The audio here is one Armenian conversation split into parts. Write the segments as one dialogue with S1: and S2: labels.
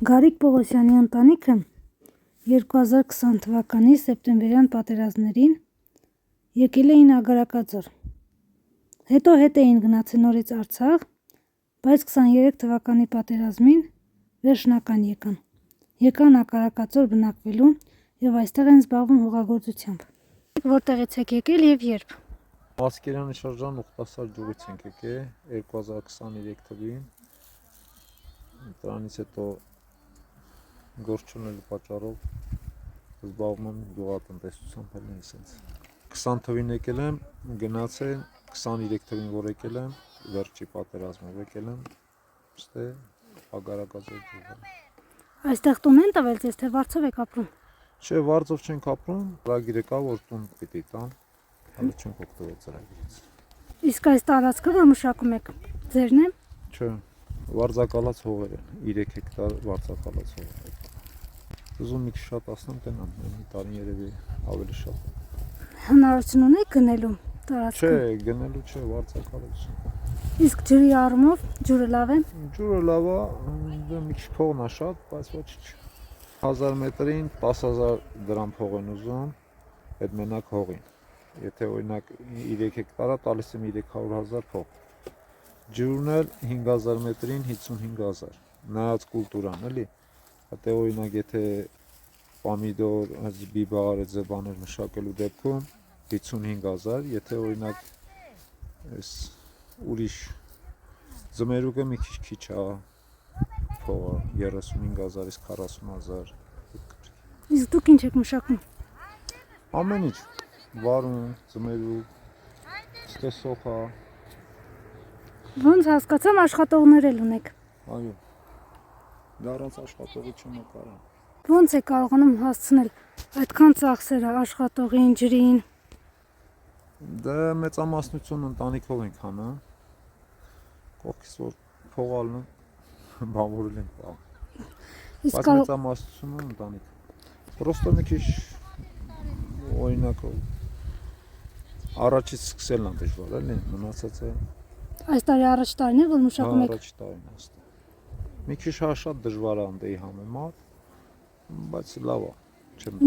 S1: Գարիկ Պողոսյանի ընտանիքը 2020 թվականի սեպտեմբերյան պատերազմներին եկել էին Ագարակաձոր, հետո հետ էին գնացել նորից Արցախ, բայց 23 թվականի պատերազմին վերջնական եկան Ագարակաձոր բնակվելու և այստեղ են զբաղվում հողագործությամբ։ Որտեղից եք եկել և երբ։
S2: Ասկերյանի շրջան Ուխտասար գյուղից ենք եկել 2023 թվականին, դրանից հետո գործ չունելու պատճառով զբաղվում եմ գյուղատնտեսությամբ, էլ այսպես 20 թվին եկել եմ, գնացել 23 թվին որ եկել եմ, վերջի պատերազմով եկել եմ, ստե Ագարակաձոր գյուղ։
S1: Այստեղ տուն են տվել ձեզ, թե վարձով եք ապրում։
S2: Չէ, վարձով չենք ապրում, ծրագիրը կա, որ տուն պիտի տան, հələ չենք օգտվել ծրագիրից։
S1: Իսկ այս տարածքը, որ մշակում եք, ձերն է։
S2: Չէ, վարձակալած հողեր են, 3 հեկտար վարձակալած հող։ Ուզում մի քիչ շատ ասեմ, տենամ, մի տարին երևի ավելի շատ։
S1: Հնարավորություն ունեք գնելու տարածքը։
S2: Չէ, գնելու չէ, վարձակալած։
S1: Իսկ ջրի առումով ջուրը լավ է։
S2: Ջուրը լավ է, դե մի քիչ փողն է շատ, բայց ոչինչ։ 1000 մետրին 10000 դրամ փող են ուզում, այդ մենակ հողին։ Եթե օրինակ 3 հեկտար է, տալիս եմ 300000 փող։ Ջուրն էլ 5000 մետրին 55000։ Նայած կուլտուրան, էլի։ Դե օրինակ եթե պամիդոր, բիբար, այդ բաներ մշակելու դեպքում 55000, եթե օրինակ այս ուրիշ ձմերուկը մի քիչ է փողը 35000-ից 40000։
S1: Իսկ դուք ինչ եք մշակում։
S2: Ամեն ինչ, վարուն, ձմերուկ, ստեսոխա։
S1: Ոնց հասկացամ, աշխատողներ էլ ունեք։
S2: Այո։ Դրանց աշխատողի չնկարան։
S1: Ոնց է կարողանում հասցնել այդքան ծախսերը աշխատողին, ջրին։
S2: Դե մեծամասնություն ընտանիքով ենք անում։ Կողքից որ փող ալնում, բանվորել ենք պահ։ Բայց մեծամասնությունը ընտանիք։ Պրոստը մի քիչ օրինակ առաջից սկսելն է դժվար, էլի, մնացածը։
S1: Այս տարի առաջ տարին է, որ մշակում եք։
S2: Առաջ տարին է։ Մի քիչ շատ դժվար է անդեի համեմատ, բայց լավ է։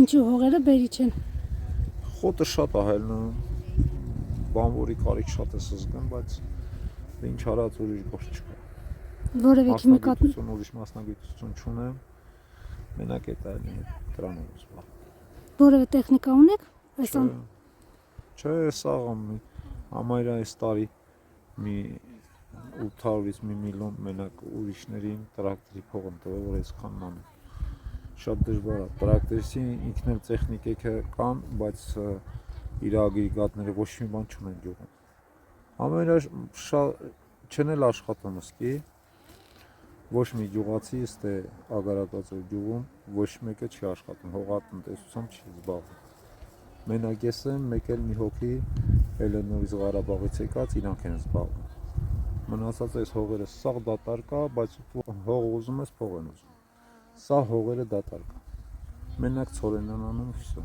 S1: Ինչու հողերը բերի չեն։
S2: Խոտը շատ է հայլնում, բանվորի կարիք շատ է զգում, բայց ինչ արած ուրիշ գործ չկա։
S1: Որևէ քիմիկատություն,
S2: ուրիշ մասնագիտություն չունեմ, մենակ այդ այլն դրանով զբաղվում։
S1: Որևէ տեխնիկա ունեք այսօր։
S2: Չէ, սաղ համարյա այս տարի մի 800-ից 1 միլիոն մենակ ուրիշներին տրակտորի փող են տվել, որ այսքանն անում։ Շատ դժվար է։ Տրակտորի ինքն էլ տեխնիկեքը կան, բայց իր ագրեգատները ոչ մի բան չունեն գյուղում։ Ամենը չեն էլ աշխատում ըսկի, ոչ մի գյուղացի ստե Ագարակաձոր գյուղում ոչ մեկը չի աշխատում, հողատնտեսությամբ չի զբաղվում։ Մենակ ես եմ, մեկ էլ մի հոգի, էլ նորից Ղարաբաղից եկած, իրանք են զբաղվում։ Մնացած այս հողերը սաղ դատարկ է, բայց հող ուզում ես, փող են ուզում։ Սա հողերը դատարկ է։ Մենակ ցորեն են անում, վсё։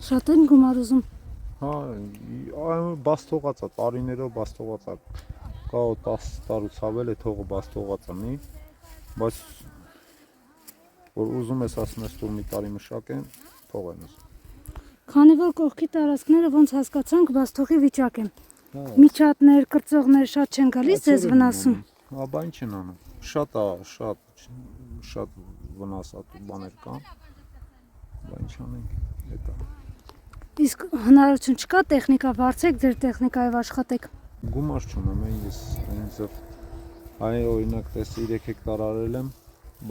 S1: Շատ են գումար ուզում։
S2: Հա, բաստողած է, տարիներով բաստողած է։ Կա 10 տարուց ավել է թողը բաստողած է, բայց որ ուզում ես ասում ես որ մի տարի մշակեն, փող են ուզում։
S1: Քանի որ կողքի տարածքները ոնց հասկացանք, բաստողի վիճակ են։ Միջատներ, կրծողներ շատ չեն գալիս ձեզ վնասում։
S2: Հա, բան չեն անում։ Շատ վնասատու բաներ կան։ Բան չանենք, դա։
S1: Իսկ հնարավորություն չկա տեխնիկա վարձեք, ձեր տեխնիկայով աշխատեք։
S2: Գումար չունեմ, ես ինձ այ օրինակ տես 3 հեկտար արել եմ,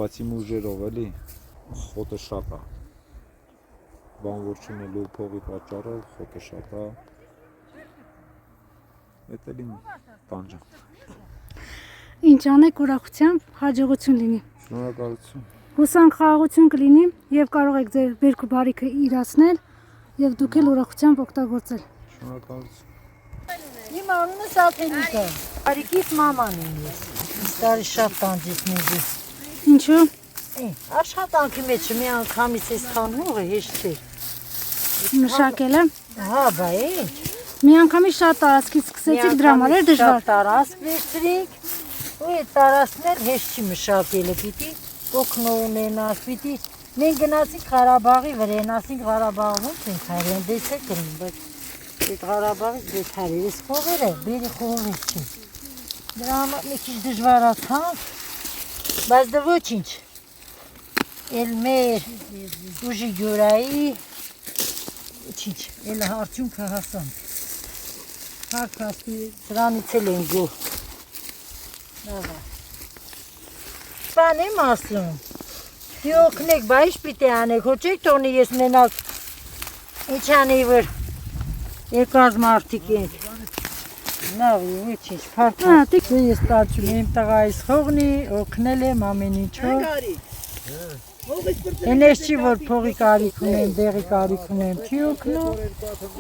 S2: բայց իմ ուժերով էլի խոտը շատ է։ Բանվոր չունելու փողի պատճառով խոտը շատ է։ Էդ էլ իմ տանջը։
S1: Ինչ անեք, ուրախությամբ հաջողություն լինի։
S2: Շնորհակալություն։
S1: Հուսանք խաղաղություն կլինի եւ կարող եք ձեր բերք ու բարիքը իրացնել եւ դուք էլ ուրախությամբ օգտագործել։
S2: Շնորհակալություն։
S3: Իմ անունը Սաթենիկ է։ Արիկից մաման եմ ես։ Տարի շատ տանջեց մեզ։
S1: Ինչու։
S3: Աշխատանքի մեջ մի անգամից այսքան հողը հեշտ չէր։
S1: Մշակելը։
S3: Հա, բայ։
S1: Մի անգամից շատ տարածքից սկսեցիք դրա համար դժվար։
S3: Տարածք վերցրինք, ու այդ տարածքն էլ հեշտ չի մշակելը, պիտի օգնո ունենաս, պիտի մենք գնացինք Ղարաբաղի վրան, ասինք Ղարաբաղը ոնց ենք հայրեն, դեսեք գրին, բայց այդ Ղարաբաղից դες հայրեր, ես խողեր է, բերի խողից չի։ Դրա համար մի քիչ դժվարացանք, բայց դա ոչինչ։ Էլ մեր ուժի գյուրայի, ոչինչ, էլ արդյունքը հասանք։ Հարկասի դրանից էլ են գո։ Դավա։ Բան եմ ասում, դի օգնեք, բա ինչ պիտի անեք, հո չեք թողնի ես մենակ ինչ անի վր եկած մարդիկ ենք։ Նավ, ոչինչ, փարփար, ես տաճում եմ տղայիս խողնի, օգնել եմ ամեն ինչով։ Էնես չի, որ փողի կարիք ունեմ, դեղի կարիք ունեմ, չի օգնում,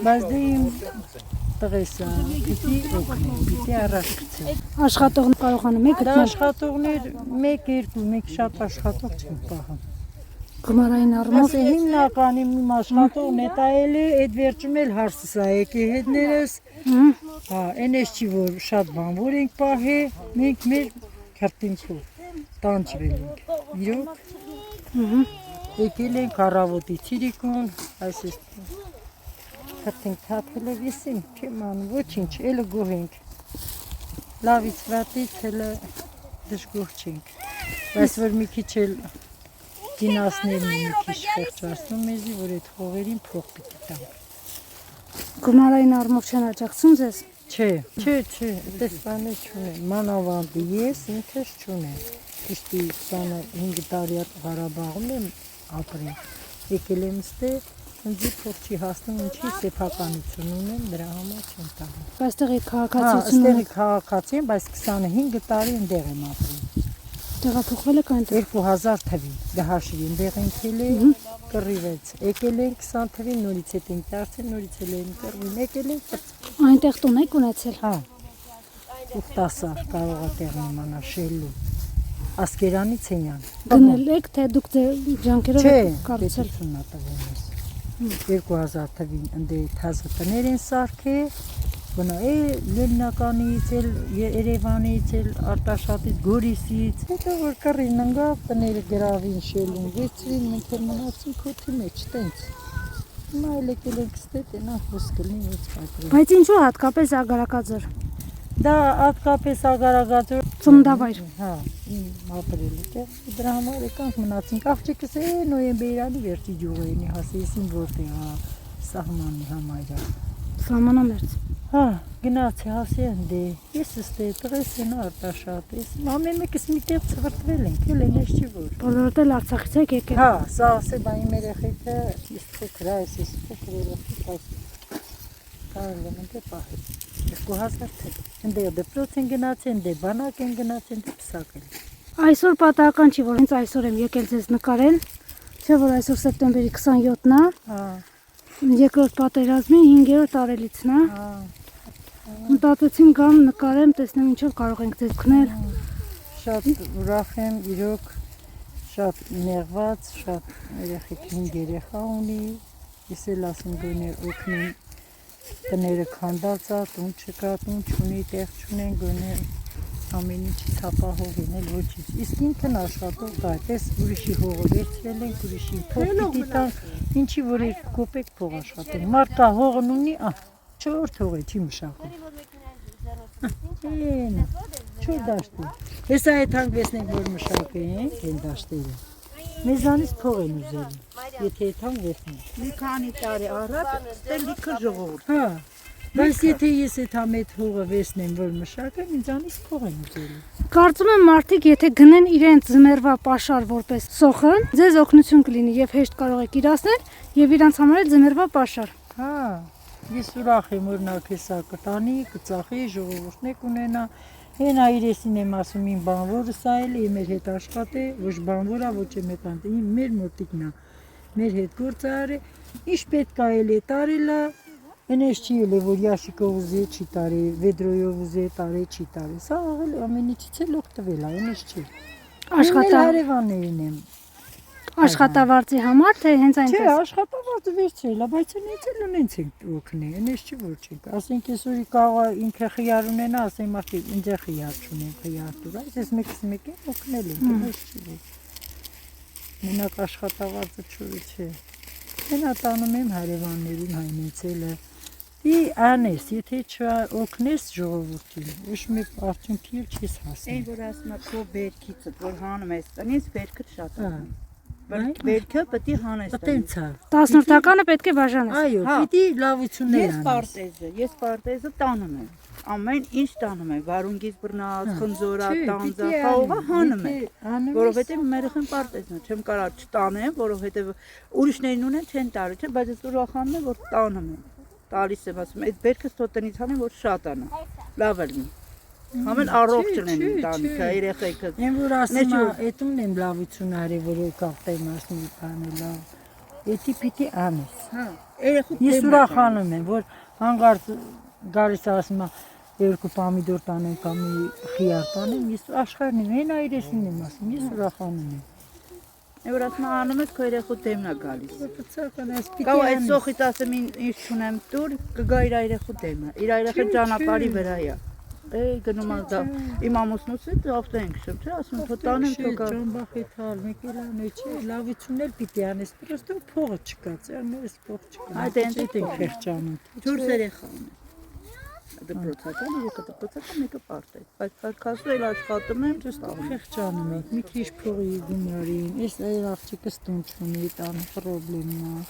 S3: բայց դե իմ տղեսա, պիտի օգնեմ, պիտի առաջ գցեմ։
S1: Աշխատողն կարողանում եք
S3: Դա
S1: գտնել
S3: աշխատողներ մեկ-երկու, մենք շատ աշխատող չենք պահում։
S1: գումարային առումով։
S3: Ասե հիմնականի իմ աշխատողն է տայել է, այդ վերջում էլ հարսս է եկի հետներս, հա, էնես չի, որ շատ բանվոր ենք պահե, մենք մեր քրտինքով տանջվել ենք, իրոք, եկել ենք առավոտի ցիրիկուն, այս ես քրտինք թափել է վիսին, չեմ անում, ոչինչ, էլը գոհ ենք, լավից վատից էլը դժգոհ չենք, բայց որ մի քիչ էլ դինասներն մի քիչ խեղճացնում մեզի, որ այդ խողերին փող պիտի տամ։
S1: Գումարային առումով չեն աջակցում ձեզ։
S3: Չէ, այդպես բաներ չունեմ, մանավանդի ես ինքս չունեմ, իստի 25 տարի Ղարաբաղում եմ ապրել, եկել եմ ստեղ, ինձի փող չի հասնում, ինչի սեփականություն ունեմ, դրա համար չեմ տալու։
S1: Բայց տեղի
S3: Հա,
S1: քաղաքացիությունը
S3: ստեղի քաղաքացի եմ, բայց 25 տարի ընդեղ եմ ապրել։
S1: տեղափոխվել եք այնտեղ։
S3: 2000 թվին, դա հաշվի ընդեղ ենք ելել, կռիվեց, եկել ենք 20 թվին, նորից հետ ենք դարձել, նորից էլ ենք կռվին, եկել ենք
S1: Այնտեղ տուն եք ունեցել։
S3: Հա, ուխտասա կարող է տեղն իմանա շելլու, ասկերանի ցենյան։
S1: Գնել եք, թե դուք ջանքերով
S3: Չէ,
S1: եք կառուցել։
S3: պետությունն է տվել ես։ 2000 թվին ընդե թազը տներ են սարքել, գնա Լենինականից, Երևանից, Արտաշատից, Գորիսից, հետո որ կռին ընկավ, տները գրավին շելուն, վերցրին, մենք էլ մնացինք օդի մեջ, տենց։ Հիմա էլ եկել ենք ստե տենա հոսկելին ոնց պատրեն։
S1: Բայց ինչու հատկապես Ագարակաձոր։
S3: Դա հատկապես Ագարակաձոր
S1: Ծննդավայր։
S3: Հա, իմ ապրելի տեղ, դրա համար եկանք մնացինք, աղջիկս նոյեմբերանի վերջի ջուղերին հասեցին որտեղ, հա, սահմանի համայրա։
S1: Սահմանամերձ։
S3: Հա, գնացի հասի ընդե, ես ստե տղես են Արտաշատ, ես ամեն մեկս միտեղ ծվրտվել ենք, էլ էնես չի որ։
S1: Բոլորդ էլ Արցախից եք եկել։
S3: Հա, սա ասե բա իմ երեխեքը, ես փոքր այս, ես փոքր երեխեք այս, կարել եմ ընդե պահել, 2000 թել, ընդե դպրոց են գնացի, ընդե բանակ են գնացի, ընդե պսակել։
S1: Այսօր պատահական չի, որ հենց այսօր եմ եկել ձեզ նկարել, չէ որ այսօր սեպտեմբերի 27-ն է,
S3: Հա,
S1: երկրորդ պատերազմի 5-րդ տարելիցն է։
S3: հա,
S1: Մտածեցին գամ նկարեմ, տեսնեմ ինչով կարող ենք ձեզ օգնել։
S3: շատ ուրախ եմ, իրոք, շատ նեղված, շատ երեխեք 5 երեխա ունի, ես էլ ասեմ գոնե օգնեմ, տները քանդած է, տուն չկա, տուն չունի, տեղ չունեն, գոնե ամեն ինչի ապահով են, էլ ոչինչ։ Իսկ ինքն աշխատող կա, տես ուրիշի հողը վերցրել ենք, ուրիշի փող պիտի տանք, ինչի որ 2 կոպեկ փող աշխատենք։ Մարդ կա հողն ունի, 4 հող է, չի մշակում։ Չոր դաշտի։ Հեսա այդ հանգվեսնենք, որ մշակենք են դաշտերը։ Մեզանից փող են ուզել, եթե այդ հանգվեսնենք։
S4: Մի քանի տարի առաջ ստել լիքը ժողովուրդ։
S3: Հա, բայց եթե ես այդ համետ հողը վեսնեմ, որ մշակեմ, ինձանից փող են ուզել։
S1: Կարծում եմ մարդիկ եթե գնեն իրենց ձմեռվա պաշար որպես սոխն, ձեզ օգնություն կլինի եւ հեշտ կարող եք իրացնել եւ իրանց համար էլ ձմեռվա պաշար։
S3: Հա, ես ուրախ եմ օրինակ հեսա կտանի, կծախի, ժողովուրդն եք ունենա։ Հենա իրեսին եմ ասում իմ բանվորը սա էլ է, մեր հետ աշխատե, ոչ բանվորա, ոչ եմ հետ անտե, մեր մոտիկն է, մեր հետ գործը արե, ինչ պետք է էլ է տարելա, Էնես չի էլ է, որ Յաշիկով ուզե չի տարի, Վեդրոյով ուզե տարի չի տարի, սա աղել ամեն ինչից էլ օգտվել է, էնես չի։ Հարևաններին եմ։
S1: Աշխատավարձի համար թե հենց
S3: Չէ,
S1: այնպես։
S3: աշխատավարձը վերցրել է, բայց նենց էլ ունենց ենք օգնի, էնես չի որ չենք։ Ասենք այսօրի կարող ինքը խիար ունենա, ասենք մարդիկ ինձ խիար չունեն, խիար տուր, այս ես մեկս մեկին օգնել ենք, էնես չի որ։ մենակ աշխատավարձը չէ։ Մենա տանում եմ հարևաններին հայնեցելը։ Ի անես, եթե չօգնես ժողովրդին, ոչ մի արդյունքի էլ չես հասնի։
S4: Այն որ ասում է քո բերքիցը, որ հանում ես, տնից բերքը շատ է։ Բերքը պետք է հանես։
S3: Այտենց է։
S1: 18-ականը պետք է բաժանես։
S3: Այո,
S4: Հա։
S3: պիտի լավություններ
S4: Ես պարտեզը տանում եմ։ Ամեն ինչ տանում եմ, վարունգից բռնած, խնձորա, տանձա, խաղողը հանում եմ։ Որովհետև մերխեն պարտեզն է, չեմ կարող չտանեմ, որովհետև ուրիշներն ունեն չեն տարի, չէ, բայց ես ուրախանում եմ, որ տանում եմ։ Տալիս եմ ասում, այդ բերքս թող տնից հանեմ, որ շատ անա։ Լավ լինի։ Ամեն առողջ լինի տանիքը, երեխեքը։
S3: Եմ որ ասում եմ, այդումն եմ լավություն արի, որ կախտեմ ասում բանը լավ։ Էդի պիտի անես։
S4: Հա, երեխու
S3: Ես ուրախանում եմ, որ հանգարց գալիս ասում եմ, երկու պամիդոր տանեմ կամ մի խիար տանեմ, ես աշխարհն եմ, հեն այրեսին եմ ասում, ես ուրախանում եմ։
S4: Որ ասում անում ես քո երեխու դեմն է գալիս։
S3: Բացական այս պիտի
S4: Կա այդ սոխից ասեմ ինչ չունեմ դուր, կգա իր երեխու դեմը։ Իր երեխը ճանապարհի վրա է։ Գնում ա դա իմ ամուսնուց հետ ավտո ենք շփ, չէ, ասում թո տանեմ թո գա։
S3: Ճամբախի թալ, մեկելան չէ, լավություն էլ պիտի անես, պրոստը փողը չկա, ծերներս փող չկա։
S4: Այդ
S3: ենք խեղճանում։
S4: 4 երեխա ունեմ։ Դպրոցական, երկը դպրոցական, մեկը պարտեզ։ Բայց քաշքասու էլ աշխատում եմ,
S3: Խեղճանում եք, մի քիչ փողի գումարին, այս այր աղջիկը ստուն չունի, տան պրոբլեմն է,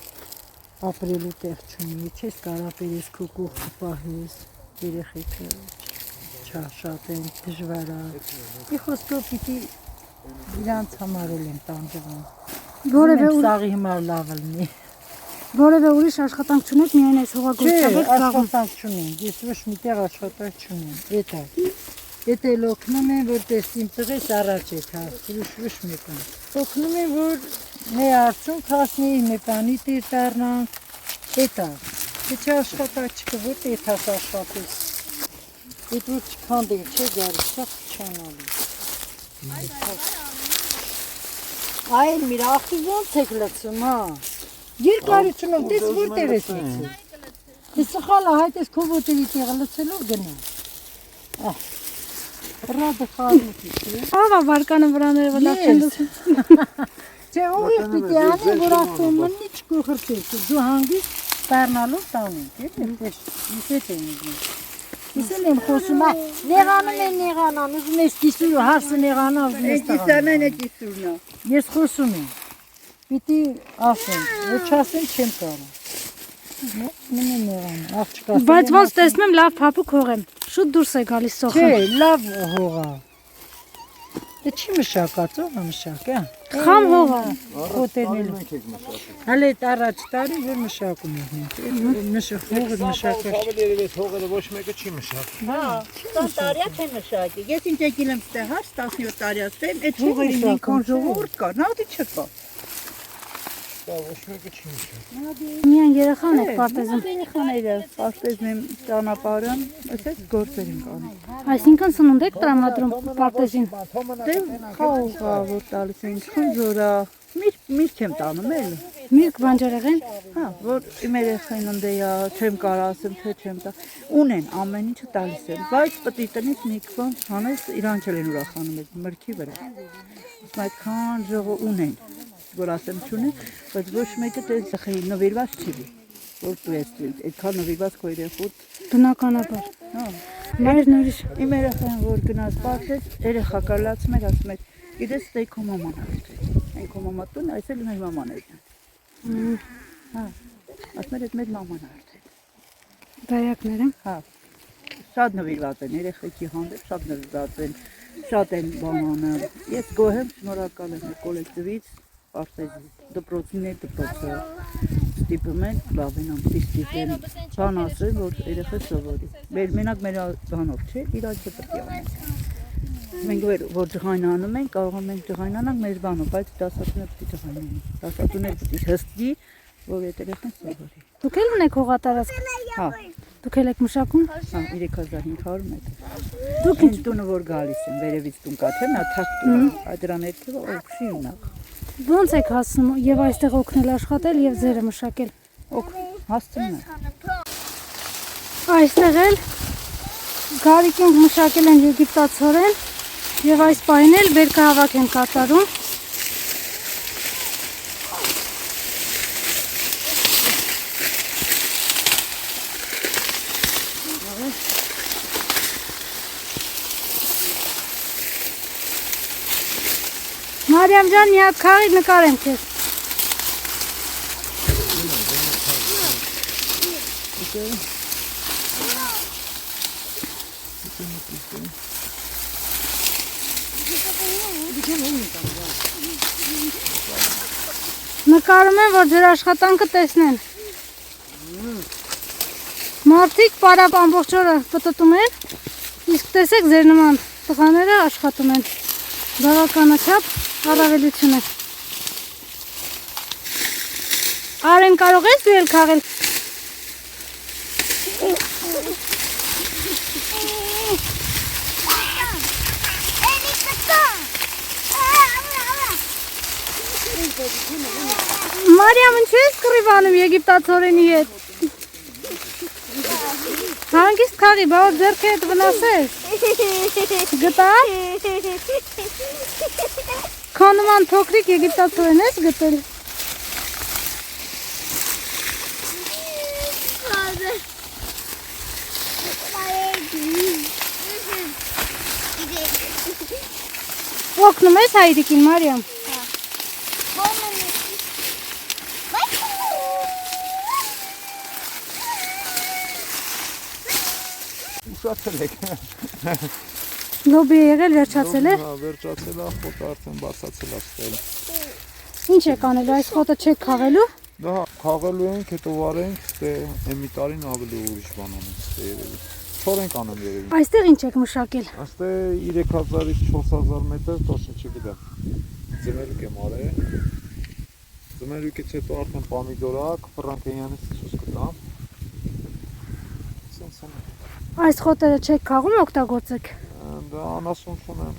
S3: ապրելու տեղ չունի, չես կարող բերես քո կողքը պահես, երեխեքը չաշատեն, դժվար է։ Ի խոսքով պիտի իրանց համար էլ են տանջվում։
S1: Որևէ
S3: Սաղի հիմար լավ լինի։
S1: Որևէ ուրիշ աշխատանք չունեք, միայն այս հողագործությամբ
S3: Աշխատանք չունենք, ես ոչ միտեղ աշխատանք չունեմ, էդ է։ Էդ էլ օգնում են, որ տեսիմ տղես առաջ եք հասցրու ոչ մի բան։ Օգնում են, որ մի արդյունք հասնի, մի բանի տիր դառնանք, էդ է։ Եթե աշխատանք չկա, որ էդ հաս աշխատես։ Էդ որ չքանդենք, չէ գարի, շատ չանալի։ Այլ մի ախի ոնց եք լցում, հա։ Երկարությունով դες որտեղ ես լցում։ Ես սխալը հայտ ես քո ոտերի տեղը լցելով գնամ։ Ռադը խառնուքի, չէ։
S1: Ով է վարկանը վրաները վլավ չեն լսում։
S3: Չէ, ուրիշ պիտի անի, որ ասում մնի չկոխրտես, դու հանգիստ սպառնալով տանենք, ես եմ իգնում։ Ես եմ խոսում, նեղանում, ուզում ես կիսուրը, հարսը նեղանա, ուզում ես տաղանա։
S4: Կիսանեն է կիսուրնա։
S3: Ես խոսում եմ, պիտի ասեմ, ոչ ասեմ չեմ կարող։ Մենե նեղանը, աղջկա։
S1: Բայց ոնց տեսնում եմ լավ փափուկ հող եմ։ Շուտ դուրս է գալիս սոխը։
S3: Չէ, լավ հողա։ Դե չի մշակած, ով է մշակ, հա։
S1: Խամ հող է։
S3: Խոտերն Հələ այդ առաջ տարի որ մշակում ենք։ Հողը մշակած։
S2: Ավելի երևի հողերը ոչ մեկը չի մշակ։
S4: Հա, 20 տարի է չեն մշակի։ Ես ինչ եկել եմ ստե հաշ 17 տարի ասեմ, այդ հողերին ինքան ժողովուրդ կա, նավի չկա։
S2: Դա ոչ մեկը չի մշակ։
S1: Միայն երեխան եք պարտեզում։
S4: Երեխաները պարտեզն եմ ճանապարհում, ասես գործեր են կանում։
S1: Այսինքն սնունդ եք տրամադրում պարտեզին։
S4: Դե խաղողա որ տալիս են խնձորա, միրգ եմ տանում էլ։
S1: Միրգ բանջարեղեն։
S4: Հա, որ իմ երեխային ընդեյա, չեմ կարող ասեմ, թե չեմ տա։ Ունեն ամեն ինչը տալիս եմ, բայց պետք է տնից մի քիչ հանես, իրանք էլ են ուրախանում այդ մրգի վրա։ Իսկ այդքան ժողով ունեն, որ ասեմ չունեն, բայց ոչ մեկը տես նվիրված չի։ Որ դու ես այդքան նվիրված քո երեխուդ։
S1: Բնականաբար։
S4: Հա։
S1: Մայրն ուրիշ։
S4: Իմ երեխան որ գնաց պարտեզ, երեխա կալացում էր, ասում էր, գիտես դե քո մաման արդեն։ Այն քո մամա տուն, այս էլ մեր մաման էր։ Հա։ Ասում էր այդ մեր մաման արդեն։
S1: Դայակները։
S4: Հա։ Շատ նվիրված են երեխեքի հանդեպ, շատ նվիրված են, շատ են բանանը։ Ես գոհ եմ, շնորհակալ եմ կոլեկտիվից, պարտեզի, դպրոցին դպրոցը ստիպում են, լավ են ամբողջ ստիպեն, բան ասել, որ երեխը սովորի։ Մենակ մեր բանով չէ, իրանքը պետք է անենք։ Մենք որ ջղայնանում ենք, կարող ենք ջղայնանանք մեր բանով, բայց դասատուները պետք է ջղայնանան։ Դասատուները պետք է հստի, որ այդ երեխան սովորի։
S1: Դուք էլ ունեք հողատարածք։
S4: Հա,
S1: Դուք էլ եք մշակում։
S4: հա 3500 մետր։
S1: Դուք
S4: Ինչ տունը որ գալիս են, վերևից տուն կա, թե նա թակ տուն, այդ դրան ներքևը օքսի ունա։
S1: Ոնց եք հասնում եւ այստեղ օգնել աշխատել եւ ձերը մշակել։
S4: Հասցնում է։
S1: Այստեղ էլ գարիկենք մշակել են եգիպտացորեն եւ այս պահին էլ բերքահավաք են կատարում։ Մարիամ ջան, մի հատ քարի նկարեմ քեզ։ Նկարում եմ, որ ձեր աշխատանքը տեսնեն։ Մարդիկ պարապ ամբողջ օրը պտտում են, իսկ տեսեք ձեր նման տղաները աշխատում են։ Բավականաչափ առավելություն է։ Արեն, կարող ես դու էլ քաղել։ Մարիամ, ինչու ես կռիվանում եգիպտացորենի հետ։ Հանգիստ քաղի, բա որ ձեռքի հետ վնասես։ Գտա՞ր։ Քո նման փոքրիկ եգիպտացորեն ես գտել։ Օգնում ես հայրիկին, Մարիամ։
S2: Ուշացել եք։
S1: Լոբի է եղել, վերջացել է։
S2: Հա, վերջացել է, խոտը արդեն բացացել է ստել։
S1: Ինչ եք անելու, այս խոտը չեք քաղելու։
S2: Դա քաղելու ենք, հետո վարենք, դե մի տարին ավելի ուրիշ բան անենք, դե երևի։ Չոր ենք անում երևի։
S1: Այստեղ ինչ եք մշակել։
S2: Աստե 3000-ից 4000 մետր, точно չգիտեմ։ Ձմերուկ եմ արել։ Ձմերուկից հետո արդեն պամիդորակ, ֆրանկենյանից ցույց կտամ։ Սենց են։
S1: Այս խոտերը չեք քաղում, օգտագործեք։
S2: Դա անասուն չունեմ։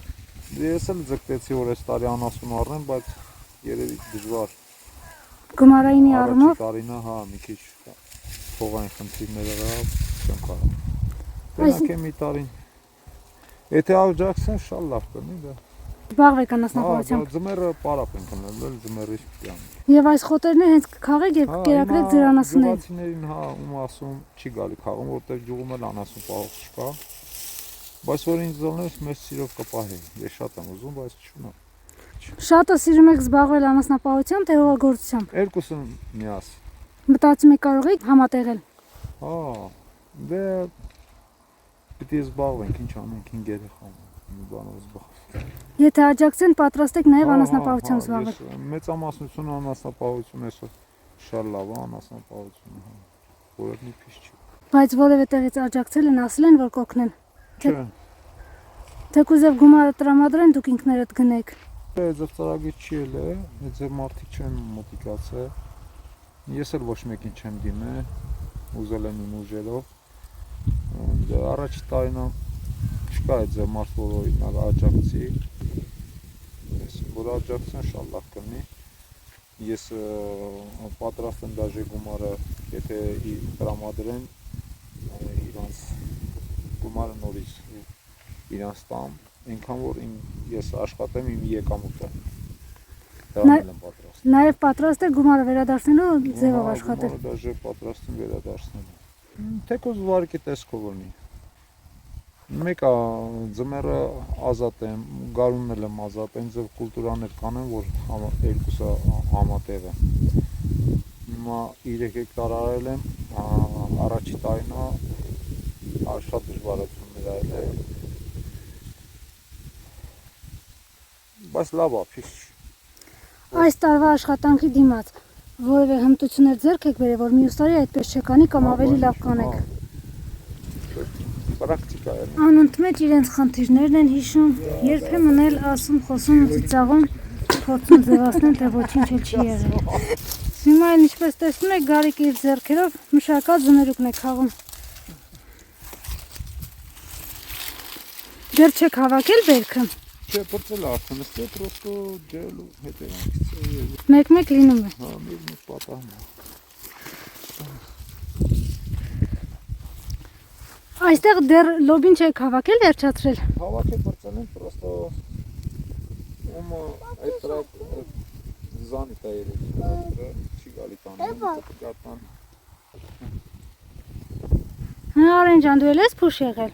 S2: Ես էլ ձգտեցի, որ այս տարի անասուն առնեմ, բայց երևի դժվար։
S1: Գումարայինի առումով։
S2: Առաջի տարին հա, մի քիչ փողային խնդիրներ եղավ, չեմ կարող։ Դրանք է մի տարին։ Եթե աջակցեն, շալ լավ կլինի դա։
S1: Զբաղվեք անասնապահությամբ։
S2: Ձմեռը պարապ ենք գնել, ձմեռի պյան։
S1: Եվ այս խոտերն էլ հենց քաղեք եւ կերակրեք ձեր անասուններին։
S2: Գյուղացիներին հա, ում ասում չի գալի քաղում, որտեղ գյուղում էլ անասուն պահող չկա։ Բայց որ ինձ զոնես մեծ սիրով կպահի։ Ես շատ եմ ուզում, բայց չունեմ։
S1: Շատը սիրում եք զբաղվել անասնապահությամբ, թե հողագործությամբ։
S2: Երկուսը միասին։
S1: Մտածում եք կարող եք համատեղել։
S2: Հա, դե պիտի զբաղվենք, ինչ անենք, 5 երեխա ունեմ, մի բանով զբաղվենք։
S1: Եթե աջակցեն, պատրաստ եք նաև անասնապահությամբ զբաղվել։
S2: Մեծամասնությունը անասնապահություն է, շատ լավ է անասնապահությունը, որը մի փիշ չի։
S1: Բայց որևէ տեղից աջակցել են, ասել են, որ կօգնեն։
S2: Չէ։
S1: Թեկուզև գումարը տրամադրեն, դուք ինքներդ գնեք։
S2: Ձեր ծրագիր չի ելել, ձեր մարդիկ չեն մոտիկացել։ Ես էլ ոչ մեկին չեմ դիմել, ուզել եմ իմ ուժերով։ Դե առաջի տարին չկա այդ ձեր մարդ, որ օրինակ աջակցի։ Որ աջակցեն շատ լավ կլինի։ Ես պատրաստ եմ դաժե գումարը, եթե տրամադրեն իրանց գումարը նորից իրանց տամ, այնքան որ ես աշխատեմ իմ եկամուտը։ Դրանել եմ պատրաստ։
S1: Նաև պատրաստ եք գումարը վերադարձնելու ձևով աշխատել։
S2: Գումարը դաժե պատրաստ եմ վերադարձնելու։ Թեկուզ վարկի տեսքով լինի։ Մեկը ձմեռը ազատ եմ, գարունն էլ եմ ազատ, այն ձև կուլտուրաներ կանեմ, որ երկուսը համատեղ է։ Հիմա 3 հեկտար արել եմ, առաջի տարին շատ դժվարություններ արել է։ Բայց լավ է, փիշ։
S1: Այս տարվա աշխատանքի դիմաց որևէ հմտություններ ձեռք եք բերել, որ մյուս տարի այդպես չկանի կամ ավելի լավ կանեք։
S2: Պրակտիկա է։
S1: Անընդմեջ իրենց խնդիրներն են հիշում, երբեմն էլ ասում, խոսում ու ծիծաղում, փորձում ձևացնել, թե ոչինչ էլ չի եղել։ Հիմա էլ ինչպես տեսնում եք, Գարիկը իր ձեռքերով մշակած ձմերուկն է քաղում։ Դեռ չեք հավաքել բերքը։
S2: Չէ, բրծել արդեն, ստե պրոստո ջելու հետևանքից է։
S1: Մեկ-մեկ լինում է։
S2: Հա, մեկ պատահում է։
S1: Այստեղ դեռ լոբին չեք հավաքել, վերջացրել։
S2: Հավաքել բրծել են, պրոստո այդ տրակ զանիտ է երևի, չի գալի տանում, կատան։
S1: Հա, Արեն ջան, դու էլ ես փուշ եղել։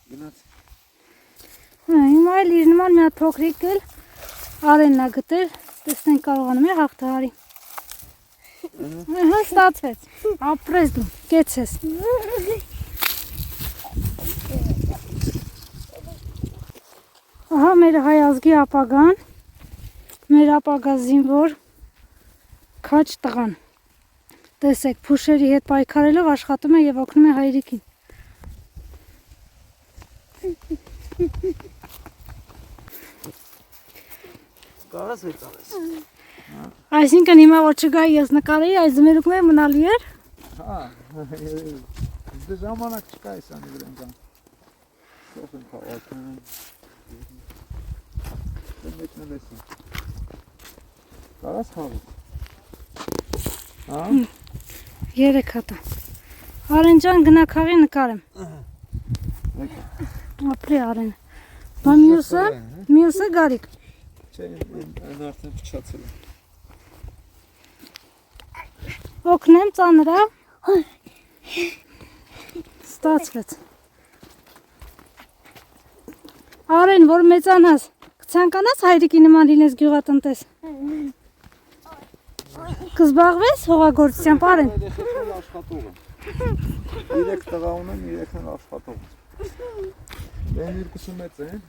S2: Գնաց։
S1: Հիմա էլ իր նման մի հատ փոքրիկ էլ Արենն է գտել, տեսնենք կարողանում է հաղթահարի։ Ահա ստացվեց, ապրես դու, կեցես։ Ահա մեր հայ ազգի ապագան, մեր ապագա զինվոր քաչ տղան։ Տեսեք, փուշերի հետ պայքարելով աշխատում է եւ օգնում է հայրիկին։
S2: Կարաս է տալես։
S1: Այսինքն հիմա որ չգայի ես նկարեի, այս զմերուկները մնալի էր։
S2: Հա, դե ժամանակ չկա այս անի վրան կան։ Սոս են փավակն։ Դե մեկնել ես։ Կարաս խաղի։ Հա։
S1: 3 հատ։ Արեն ջան գնա քաղի նկարեմ։ Ապրի Արեն։ Բա մյուսը Գարիկ։
S2: Չէ, այն արդեն փչացել է։
S1: Օգնեմ ծանրա։ Ստացվեց։ Արեն, որ մեծանաս, կցանկանաս հայրիկի նման լինես գյուղատնտես։ Կզբաղվես հողագործությամբ, Արեն։
S2: Երեխեքն աշխատող են։ 3 տղա ունեմ, 3-ն աշխատող։ Դեն 26 են։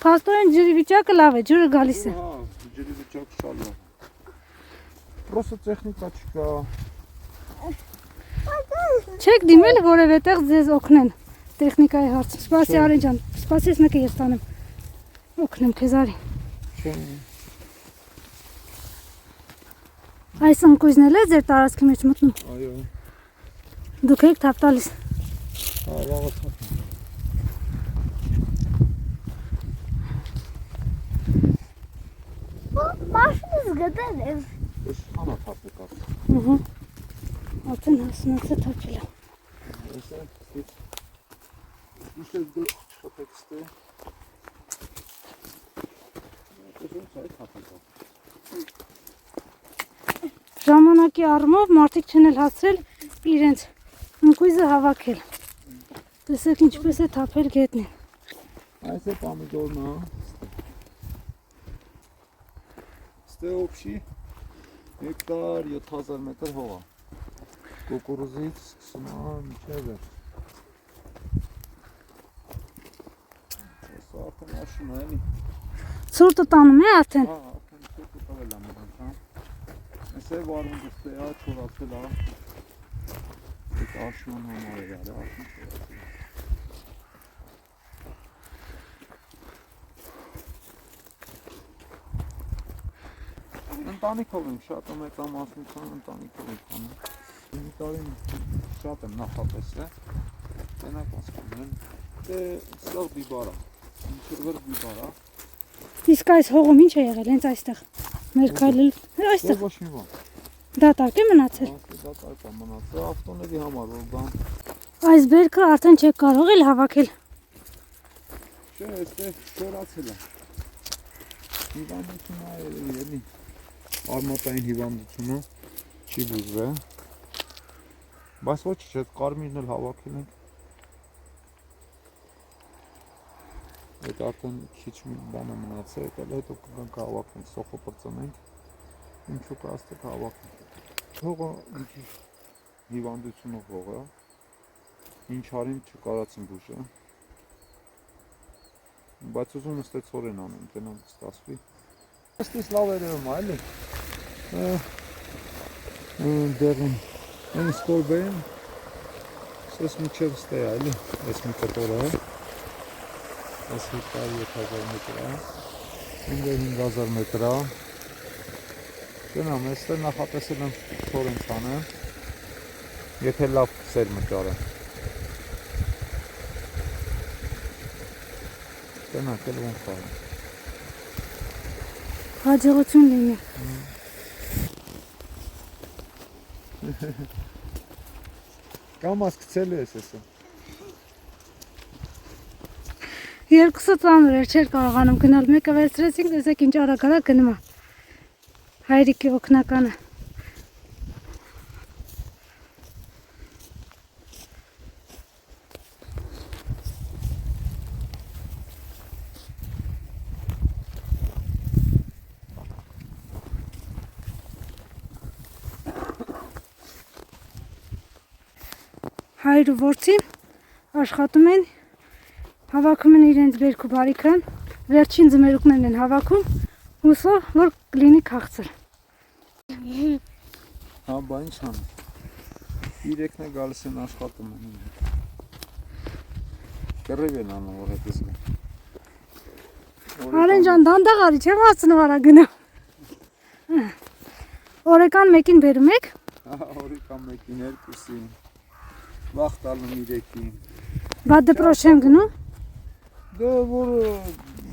S1: Փաստորեն ջրի վիճակը լավ է, ջուրը գալիս է։
S2: Հա, ջրի վիճակը շատ լավ է։ Պրոստը տեխնիկա չկա։
S1: Չեք դիմել որևէ տեղ ձեզ օգնեն տեխնիկայի հարցում։ Սպասի Արեն ջան, սպասես մեկը ես տանեմ։ Օգնեմ քեզ արի։
S2: Չէ։
S1: Այս ընկույզն էլ է ձեր տարածքի մեջ մտնում։
S2: Այո։
S1: Դուք եք թափ տալիս։
S2: Հա, լավ է թափ։
S5: Maşınız kadar ev.
S2: Ես հանա թափ եկավ։
S1: Ահա։ Արդեն հասնած է թափելը։
S2: Այսը ստից։ Ուշել դու չխփեք ստե։ Դու ցայ թափ եկավ։
S1: Ժամանակի առումով մարդիկ չեն էլ հասցրել իրենց ընկույզը հավաքել։ Տեսեք ինչպես է թափել գետնին։
S2: Այս է պամիդորն է։ Ստե օբշի հեկտար 7000 մետր հող է։ Կուկուրուզից սկսում է մինչև վերջ։ Սա արդեն աշուն է, էլի։
S1: Ցուրտը տանում է արդեն։
S2: Հա, արդեն ցուրտը տվել է մենակ, հա։ Այս է վարուն դստե է, չորացել է։ Այդ աշուն համար է յարը, արդեն չորացել է։ Ընտանիքով ենք, շատ մեծամասնության ընտանիքով ենք անում։ Մի տարին շատ եմ նախատեսել, տենակ ասկում եմ, դե սլաղ բիբար է, ինչրվեր բիբար է։
S1: Իսկ այս հողում ինչ է եղել հենց այստեղ։ Մեր քայլել այստեղ։
S2: Ոչ մի բան,
S1: Դատարկ է մնացել։
S2: դա տակ է մնացել, ավտոների համար որ բան,
S1: Այս բերքը արդեն չեք կարող էլ հավաքել։
S2: չէ, այստեղ չորացել է։ Հիվանդությունը էլի, արմատային հիվանդությունը չի բուժվել, բայց ոչ չէ, կարմիրն էլ հավաքել ենք։ Այդ արդեն քիչ մի բան է մնացել, հետո կգանք հավաքենք, սոխը պրծնենք, ինչու կաստեք հավաքենք։ Հողը հիվանդությունով հող է, ինչ արին չկարացին բուժը, բայց ուզում ստեցորեն անեմ, տնամ կստասվի։ Ստիս լավ երևում է, էլի։ Դեղին, են ստորբեն, սես միջև ստե է, էլի, ես մի կտոր է, ես հեկտար 7000 մետր է, ինգը 5000 մետր է, գնամ, եստեր նախատեսել եմ թորեն չանեմ, եթե լավ սեր մճար է։ Գնանք էլ ոնք խաղեմ։
S1: Հաջողություն լինի։
S2: Կամաս գցել ես եսը։
S1: Երկուսը ծանր էր, չէր կարողանում գնալ։ Մեկը վերցրեցինք, տեսեք ինչ արագ գնում է։ Հայրիկի օգնականը։ հայրը որդին աշխատում են, հավաքում են իրենց բերք ու բարիքը, վերջին ձմերուկներն են հավաքում, հուսով, որ կլինի քաղցր։
S2: Հա, բա ինչ ան։ Իրեքն է գալիս են աշխատում են։ Կռիվ են անում, որ հետս գան։
S1: Արեն ջան, դանդաղ արի, չեմ հասցնում արա գնա։ Օրեկան մեկին բերում եք։
S2: Օրեկան մեկին, երկուսին, վաղ տալում իրեքին։
S1: Բա դպրոց չեմ գնում։
S2: Դա որ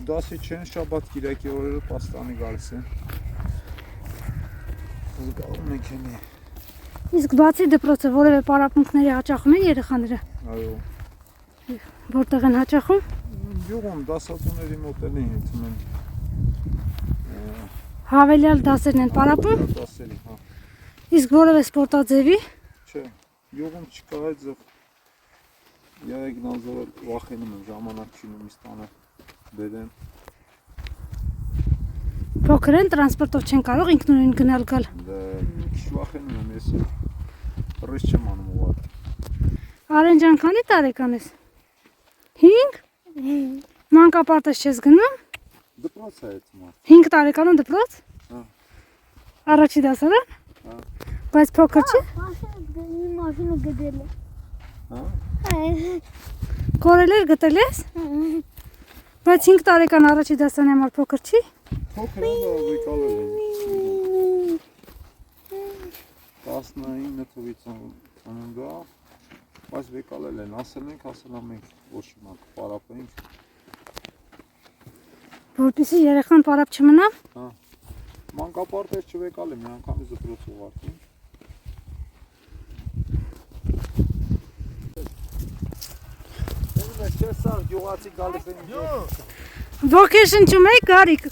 S2: դասի չեն, շաբաթ կիրակի օրերը պաստանի գալիս են։ Զգալում ենք են է։
S1: Իսկ բացի դպրոցը որևէ պարապմունքների հաճախում են երեխաները։
S2: Այո։
S1: Որտեղ են հաճախում։
S2: Յուղում դասատուների մոտ են հիմքում են։
S1: Հավելյալ դասերն են պարապում։
S2: Դասերի, հա։
S1: Իսկ որևէ սպորտաձևի։
S2: Չէ, յուղում չկա այդ ձև։ Յարեք նազորը վախենում են, ժամանակ չի նույնիսկ տանը բերեն։
S1: Փոքր են, տրանսպորտով չեն կարող ինքնուրույն գնալ գալ։
S2: Դե մի քիչ վախենում եմ, ես ռիսկ չեմ անում ուղղակի։
S1: Արեն ջան, քանի տարեկան ես։ 5։ Մանկապարտեզ չես գնում։
S2: Դպրոց է այդ մարդ։
S1: 5 տարեկանում դպրոց։
S2: Հա։
S1: Առաջի դասարան։
S2: Հա։
S1: Բայց փոքր չի։
S5: Maşını gıdılı.
S2: Հա։
S1: Կորել էր գտել ես։ Բայց 5 տարեկան առաջի դասարանի համար փոքր չի։
S2: Փոքր է, բայց վիկալել են։ 19 թվականից ծննդա, բայց վիկալել են, ասել ենք, մենք ոչ իմանք, պարապենք։
S1: Որպեսզի երեխան պարապ չմնա։
S2: Հա։ Մանկապարտեզ չվեկալ եմ, մի անգամից դպրոց ուղարկին։ Չէ սար, գյուղացի գալիս են։
S1: Ոգեր շնչում եք, Գարիկ։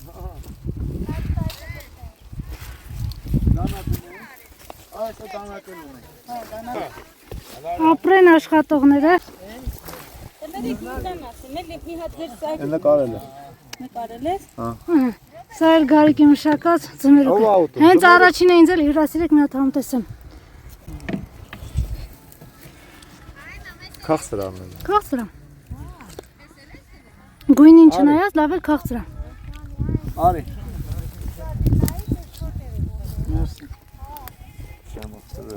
S2: Այս է դանակն ունենք։
S1: Ապրեն աշխատողները։
S2: Նկարել է։
S6: Նկարել ես։
S1: Սա էլ Գարիկի մշակած ձմերուկը։ Հենց առաջինը ինձ էլ հյուրասիրեք մի հատ համտեսեմ։
S2: Քաղցր ամեն։
S1: Քաղցր է։ Գույնին չնայած լավ էլ քաղցր է։
S2: Արի։ Մերսի։ Շամոքսեր։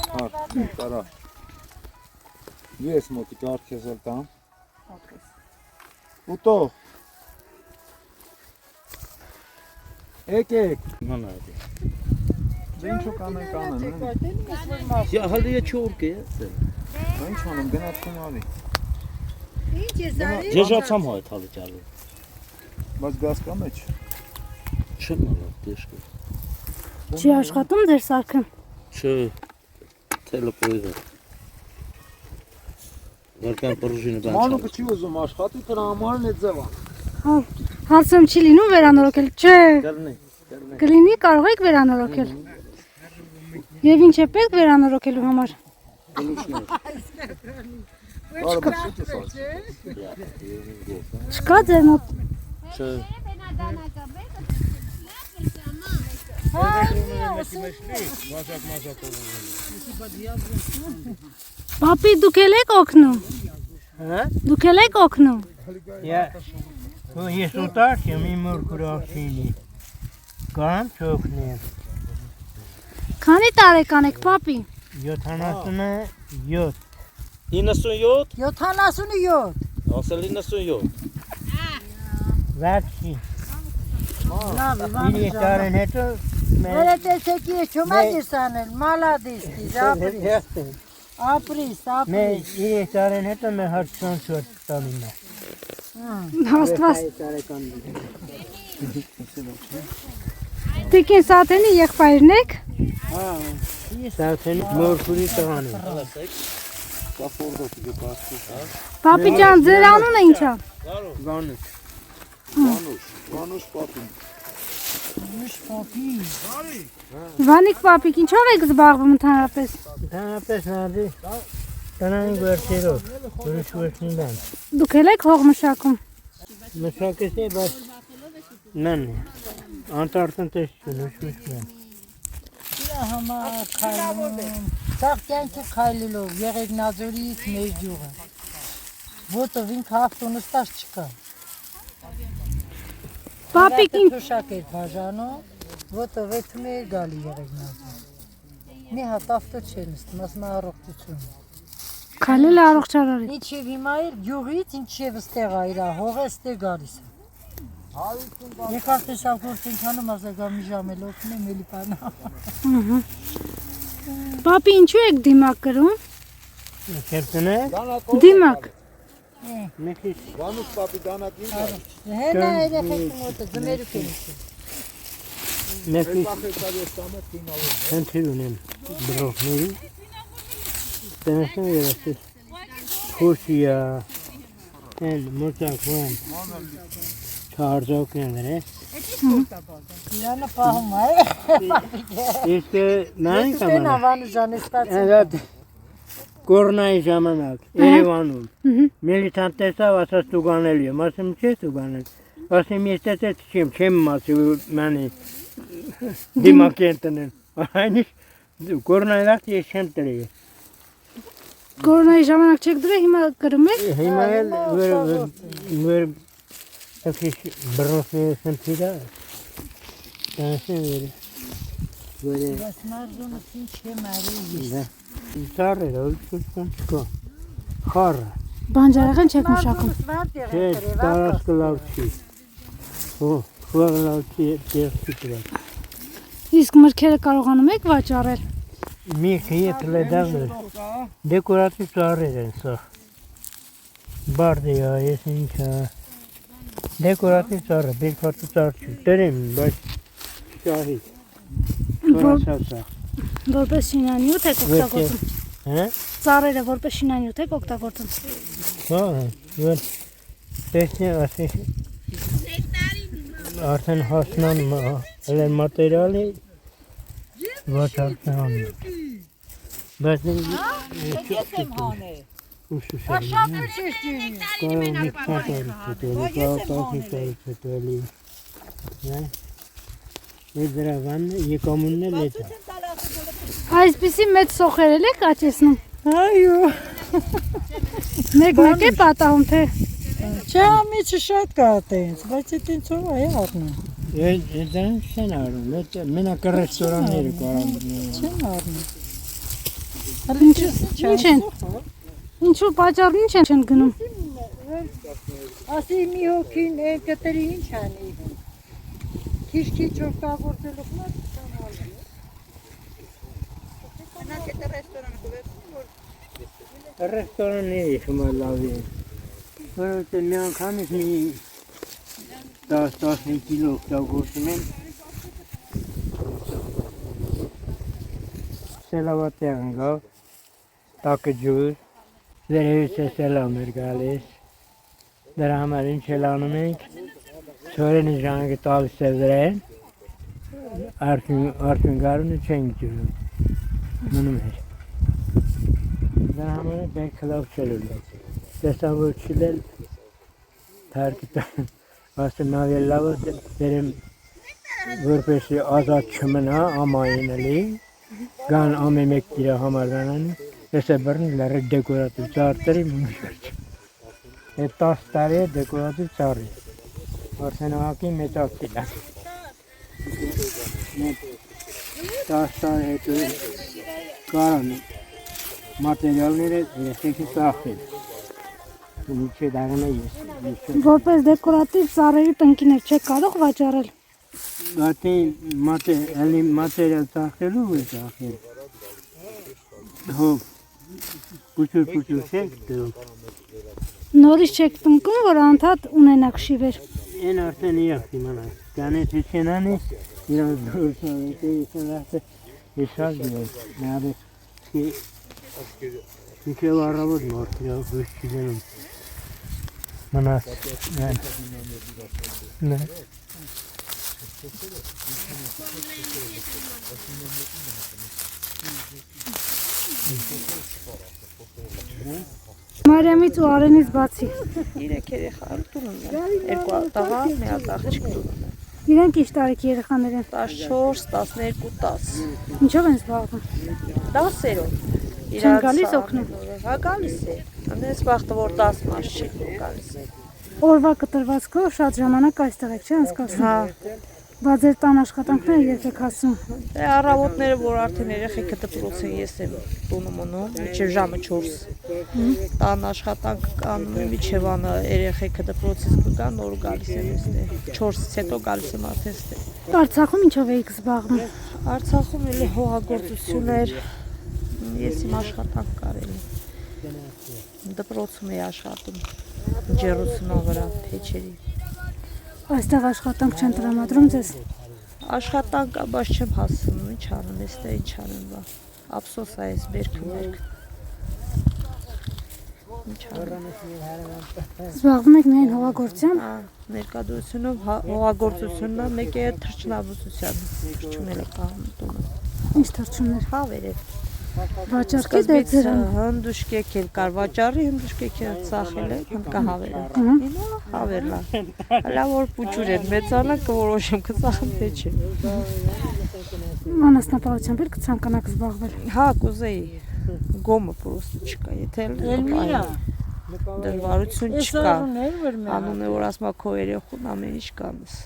S2: Հա, տարա։ Ես մոտիկ արքեզ էլ տամ։ Ուտո։ Եկեք։
S7: Նանայ։
S2: Դե ինչու կանեն։
S7: Я հալիը չորկե։
S2: Ինչ անեմ, գնացքում արի։
S7: Ջեժացամ հայ թալի ճալու։
S2: Բայց գազ կա մեջ։
S7: Չեմ ալա դեշկը։
S1: Չի աշխատում ձեր սարքը։
S7: Չէ։ Տելեպոյը։ Որքան պրուժինը բան։
S2: Մանուկը չի ուզում աշխատի, դրա համարն է ձևա։
S1: Հա, հարցում չի լինում վերանորոգել։ Չէ։
S7: Կլինի։
S1: Կլինի, կարող եք վերանորոգել։ Եվ ինչ է պետք վերանորոգելու համար։ Չկա ձեր մոտ։
S7: Չէ։
S1: Պապի դուք էլ եք օգնում։
S6: Հա։
S1: Դուք էլ եք օգնում։
S6: Ես ուտած եմ իմ մորքուրացինի։ Կամ չօգնեմ։
S1: Քանի տարեկան եք, պապի։
S6: 77։
S7: 97,
S3: 77։
S7: ասել 97։
S6: Վարչի։
S3: Լավ, Իվան
S6: Իրի տարին հետո
S3: Մերը տեսեք ես չում ես անել, մալադիսկի, ապրիս։
S6: մեր իրի տարին հետո մեր հարցան շուտ տալին է։
S1: Աստված։ Տիկին Սաթենի եղբայրն եք։
S6: Սարքեն մորքուրի տղան է։
S1: Պապի ջան, ձեր անունը ինչ է։
S6: Գանուշ։
S2: Վանուշ պապին։
S1: Վանիկ պապիկ, ինչով եք զբաղվում ընդհանրապես։
S6: Ընդհանրապես նարդի տնային գործերով, ուրիշ ոչինչ բան։
S1: Դուք էլ եք հող մշակում։
S6: Մշակեցի, բայց նան անտարտնտեսություն, ուրիշ ոչինչ բան։
S3: Համա քայլում Սաղ կյանքի քայլելով Եղեգնաձորից մեր գյուղը։ Ոտով ինքը ավտոնստաշ չկա։
S1: Պապիկ ին
S3: Թոշակ էր բաժանում, ոտով էդ մեր գալի Եղեգնաձոր։ Մի հատ ավտո չէր նստում, ասում առողջություն։
S1: քալել է առողջարարի։
S3: Ինչև հիմա էլ գյուղից, ինչև ստեղ է իր հողը ստեղ գալիս է։ Եկավ տեսավ գործ ինքանում ասա մի ժամ էլ օգնեմ էլի բանա։
S1: Պապի ինչու եք դիմակ կրում։
S6: Կերտն է։
S1: Դիմակ։
S6: Մեկից
S2: Վանուս պապի դանակին
S3: Հենա երեխեքի մոտը ձմերուկ են։
S6: մեկից հենթիր ունեմ բրոհների։ Տենեսն երեստես խոշիա են մոծակվան չարձոքն է։
S3: Իրանը պահում է։
S6: Իսկ նայն
S3: Ստեն
S6: կամանը։
S3: ավանը ժան է ստացել։
S6: Այդ կորնայի ժամանակ Երևանում միլիտանտ տեսավ ասաց տուգանել եմ, ասեմ չէ տուգանել, ասեմ ես տեսել չեմ մասի մանի դիմակեն տնեն, այնիշ կորնայի լախտ ես չեմ տրի,
S1: Կորոնայի ժամանակ չեք դրել, հիմա կրում եք։
S6: հիմա էլ վեր բրոնսնի եմ տիրա, տանսեն վեր
S3: Բայց մարզոնը ինչ եմ արի։
S6: Ծառեր, ոլքան չկա, խառը,
S1: Բանջարեղեն չեք մշակում։
S6: չէ տարասկը լավ չի, խվաղ լավ չի տերսի տրակ,
S1: Իսկ մրգերը կարողանում եք վաճառել։
S6: մի խիետ լեդավներ, դեկորատիվ ծառեր են սա, բարդի է, ես ինչ է, դեկորատիվ ծառը, բերքարտու ծառ չի, տրեմ, բայց շահի, խորասասա,
S1: Որպես շինանյութ եք օգտագործում։
S6: հա,
S1: Ծառերը որպես շինանյութ եք օգտագործում։
S6: հա, որ տեսնի ասի, արդեն հասնան էլ մատերիալի վաճառքն անում, բայց
S3: Ես եմ հանե։
S6: ուսուս
S3: Շատ էլ չես ջիրի։
S6: կարող մի քանի տարի կարող 10 տարի հետո Եդրավան եկամունն էլ էտ է։
S1: Այսպիսի մեծ սոխեր եք աճեցնում։
S3: Այո։
S1: Մեկ է պատահում թե։
S3: Չէ, ամիջը շատ կա տենց, բայց այդ ինձ ով է առնում։
S6: Դրան չեն արում, մենակ ռեստորանները կարան։
S3: Չեն առնում։
S1: Ինչ են։ Ինչու պատճառն ինչ են գնում։
S3: Ասի մի հոգին այն կտրի ինչ անի։ Քիչ-քիչ օգտագործելով նա ցանալի։
S6: Ռեստորանները հիմա լավ են։ Որովհետև մի անգամից մի 10-15 կիլո օգտագործում են։ Սելավատեղն գա, տակը ջուր, ձերևից է սելամ էր գալիս։ Դրա համար ինչ էլ անում ենք, չորենի ժանգը տալիս է դրեն, արդյուն գարունը չենք ջուրում, մնում էր։ Դրա համար է բենք լավ չելուլ, տեսան որ չիլել, թարկի տան, ասեմ նավել լավը դերեմ որպեսի ազատ չմնա ամային էլի, գան ամեն մեկ տիրա համար գանանի, ես է բրնի լարը դեկորատիվ ծարտրի մունի վերջ։ Եվ 10 տարի է դեկորատիվ ծարի, արդեն ահակի մեծակտիլ է։ 10 տարի հետո կարան մատերիալները երեխեքի սախել, ինչե դաղնը ես։
S1: Որպես դեկորատիվ ծառերի տնկին եք չեք կարող վաճառել։
S6: Գատի մատերիալ ծախելու է ծախել։ Հով, պուչուր չեք դրում։
S1: Նորից չեք տնկում, որ անդադ ունենաք շիվեր։
S6: Են արդեն իրախ իմանաք, կանետ չենանի, իրան դուրսանետ է իսալ դիոտ, նարես Ինչև առավոտ մարդ իրավ հույս չիլենում, մնաս, նե։
S1: Մարիամից ու Արենից բացի։
S4: 3 երեխա տուն ունեմ, 2 տղա, մի հատ աղջիկ տուն ունեմ։
S1: Իրենք ինչ տարիքի երեխաներ են։
S8: 14, 12, 10։
S1: Ինչով են զբաղվում։
S8: 10-երորդ։
S1: Չեն գալիս օգնում։
S8: Հա գալիս է։ Անես վաղտը որ 10 մաս չի գալիս է։
S1: Օրվա կտրվածքով շատ ժամանակ այստեղ եք, չէ՞, անցկացնում։
S8: Հա։
S1: Բայց ձեր տան աշխատանքները երբ եք հասցում։
S8: Դե առավոտները որ արդեն երեխեքը դպրոց են, ես եմ տունը մնում, մինչև ժամը 4։ Տան աշխատանք կանում եմ, մինչև անը երեխեքը դպրոցից կգան, նոր գալիս եմ այստեղ։ 4-ից հետո գալիս եմ արդեն այստեղ։
S1: Արցախում ինչով էիք զբաղվում։
S8: Արցախում էլի հողագործություն էր, ես իմ աշխատանք կարելի։ Դպրոցում էի աշխատում, ջեռուցնա վրա, փեչերի։
S1: Այստեղ աշխատանք չեն տրամադրում ձեզ։
S8: Աշխատանք կա, բայց չեմ հասցնում, ինչ անեմ, այստեղ ինչ անեմ, բա։ Ափսոս է այս բերքը մերք։ Ինչ անեմ։
S1: Զբաղվում եք միայն հողագործությամբ։
S8: Ներկայացնում հողագործությունն է, մեկ է թռչնաբուծության, թռչունել է կահում տունը։
S1: Ինչ թռչուններ։
S8: Հավեր է։
S1: Վաճառքի դեր ձեր
S8: հնդուշկեք էլ կար, վաճառի հնդուշկեք էլ ծախել է, հնդկահավերը։ Հիմա հավերն է։ Հələ որ պուճուր են, մեծանա կորոշեմ կծախեմ թե չէ։
S1: Անասնապահությամբ էլ կցանկանաք զբաղվել։
S8: Հա, կուզեի։ Գոմը պրոստը չկա, եթե
S3: Էլմիրա,
S8: դժվարություն չկա։ Անուն է որ ասма քո երեխուն ամեն ինչ կանես։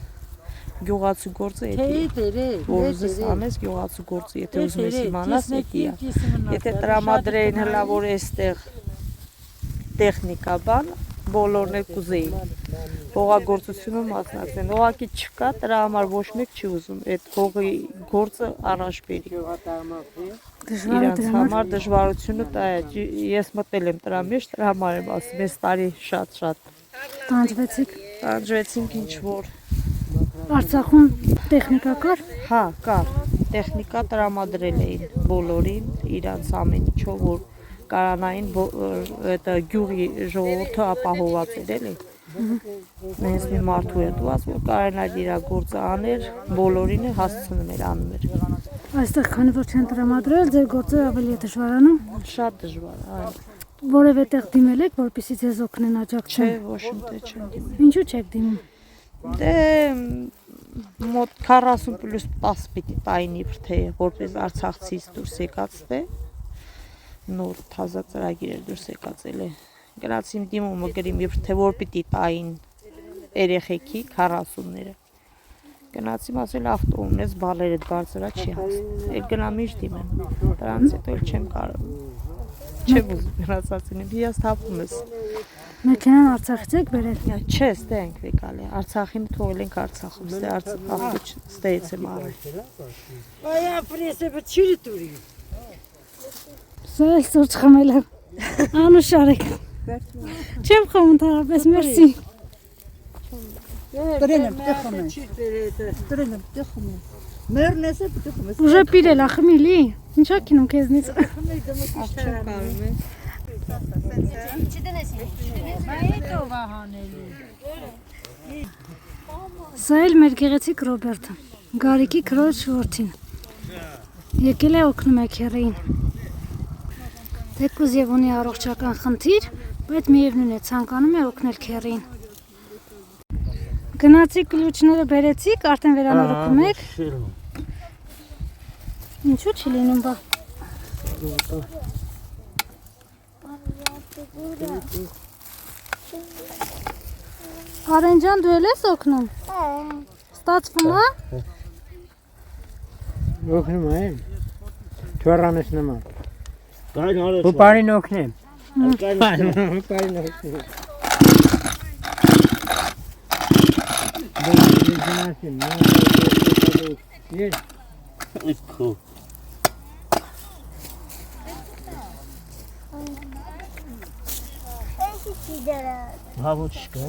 S8: Գյուղացու գործը էդի է, որ ուզես անես գյուղացու գործը, եթե ուզում ես իմանաս էդի է, եթե տրամադրեին հլա որ էստեղ տեխնիկա բան, բոլորն էլ կուզեին, հողագործությունը մասնակցեն, հողակի չկա, դրա համար ոչ մեկ չի ուզում, այդ հողի գործը առաջ բերի, իրանց համար դժվարությունը դա է, ես մտել եմ դրա մեջ, դրա համար եմ ասում, ես տարի շատ, տանջվեցինք ինչ որ,
S1: Արցախում տեխնիկա կար։
S8: Հա, կար։ Տեխնիկա տրամադրել էին բոլորին, իրանց ամեն ինչով որ կարանային это գյուղի ժողովուրդը ապահոված էր էլի։ Մենք մի մարդու էր դված, որ կարանար իր գործը աներ, բոլորին է հասցնում էր անում էր։
S1: Այստեղ քանի որ չեն տրամադրել, ձեր գործը ավելի է դժվարանում։
S8: Շատ դժվար, այո։
S1: Որևէ տեղ դիմել եք, որպեսզի ձեզ օգնեն աջակցեն։
S8: Չէ, ոչ մի չեմ դիմել։
S1: Ինչու չեք դիմում։
S8: Դե մոտ 40 պլյուս 10 պիտի տային իբր թե որպես արցախցից դուրս եկածն է նոր թազա ծրագիր էր դուրս եկածել է գնաց իմ դիմումը գրիմ իբր թե որ պիտի տային երեխեքի 40-ները գնացիմ ասել ավտո ունես բալերդ բարձրա չի հասնում էլ գնամ ինչ դիմեմ դրանց հետո էլ չեմ կարող չեմ ուզում գնացածին հիաս թափում ես
S1: Մեքենան Արցախից եք բերել։
S8: Չէ, ստե ենք եկալի։ Արցախին թողել ենք Արցախում, ստե Արցախից ստեից եմ արել։
S3: Այա պրեսը բչիրի տուրի։
S1: Սա էլ սուրճ խմել եմ։ Անուշար եք։ Չեմ խմում ընդհանրապես, մերսի։
S4: Տրեն եմ տխում եմ։ Տրեն եմ տխում եմ։ Մերն ես տխում ես։
S1: Ուժը պիրել, ախմիլի։ Ինչա կինում քեզնից։
S8: Չեմ կարող եմ։
S1: Սա էլ մեր գեղեցիկ Ռոբերտը, Գարիկի քրոջ որդին։ Եկել է օգնում է քեռին։ Թեկուզ եւ ունի առողջական խնդիր, բայց միևնույն է ցանկանում է օգնել քեռին։ Գնացիք կլուչները բերեցիք, արդեն վերանորոգում եք։ Ինչու՞ չի լինում բա։ Արեն ջան, դու ես օգնում։ Ստացվում է։
S6: Օգնում եմ։ Չորանես նման։
S7: Կային արես։
S6: Ու բարին օգնեմ։
S7: Կային
S6: Բարին օգնեմ։ Ես
S7: Իսկ Հա ոչ կա։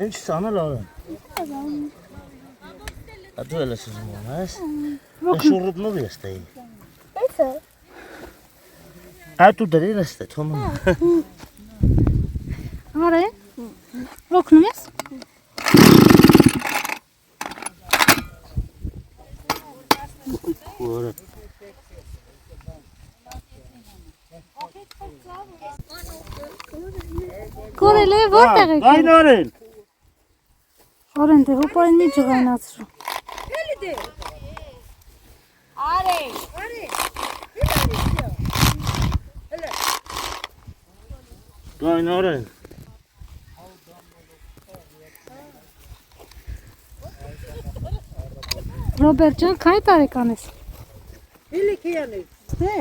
S7: Ինչ սանել արեմ։ Դու էլ ես ուզում ես։ Շուրուտ նոր ես դե։
S5: Էսը։
S7: Դու դրել ես դե թոմը։
S1: Արա։ Օգնում ես։
S7: Որը։
S1: Կորել է որտեղ եք։
S7: Այն արել։
S1: Օրեն դե հոպարին մի ջղայնացրու։
S7: Այն արել։
S1: Ռոբերտ ջան, քանի տարեկան ես։
S3: Իլիքիան է։ Դե։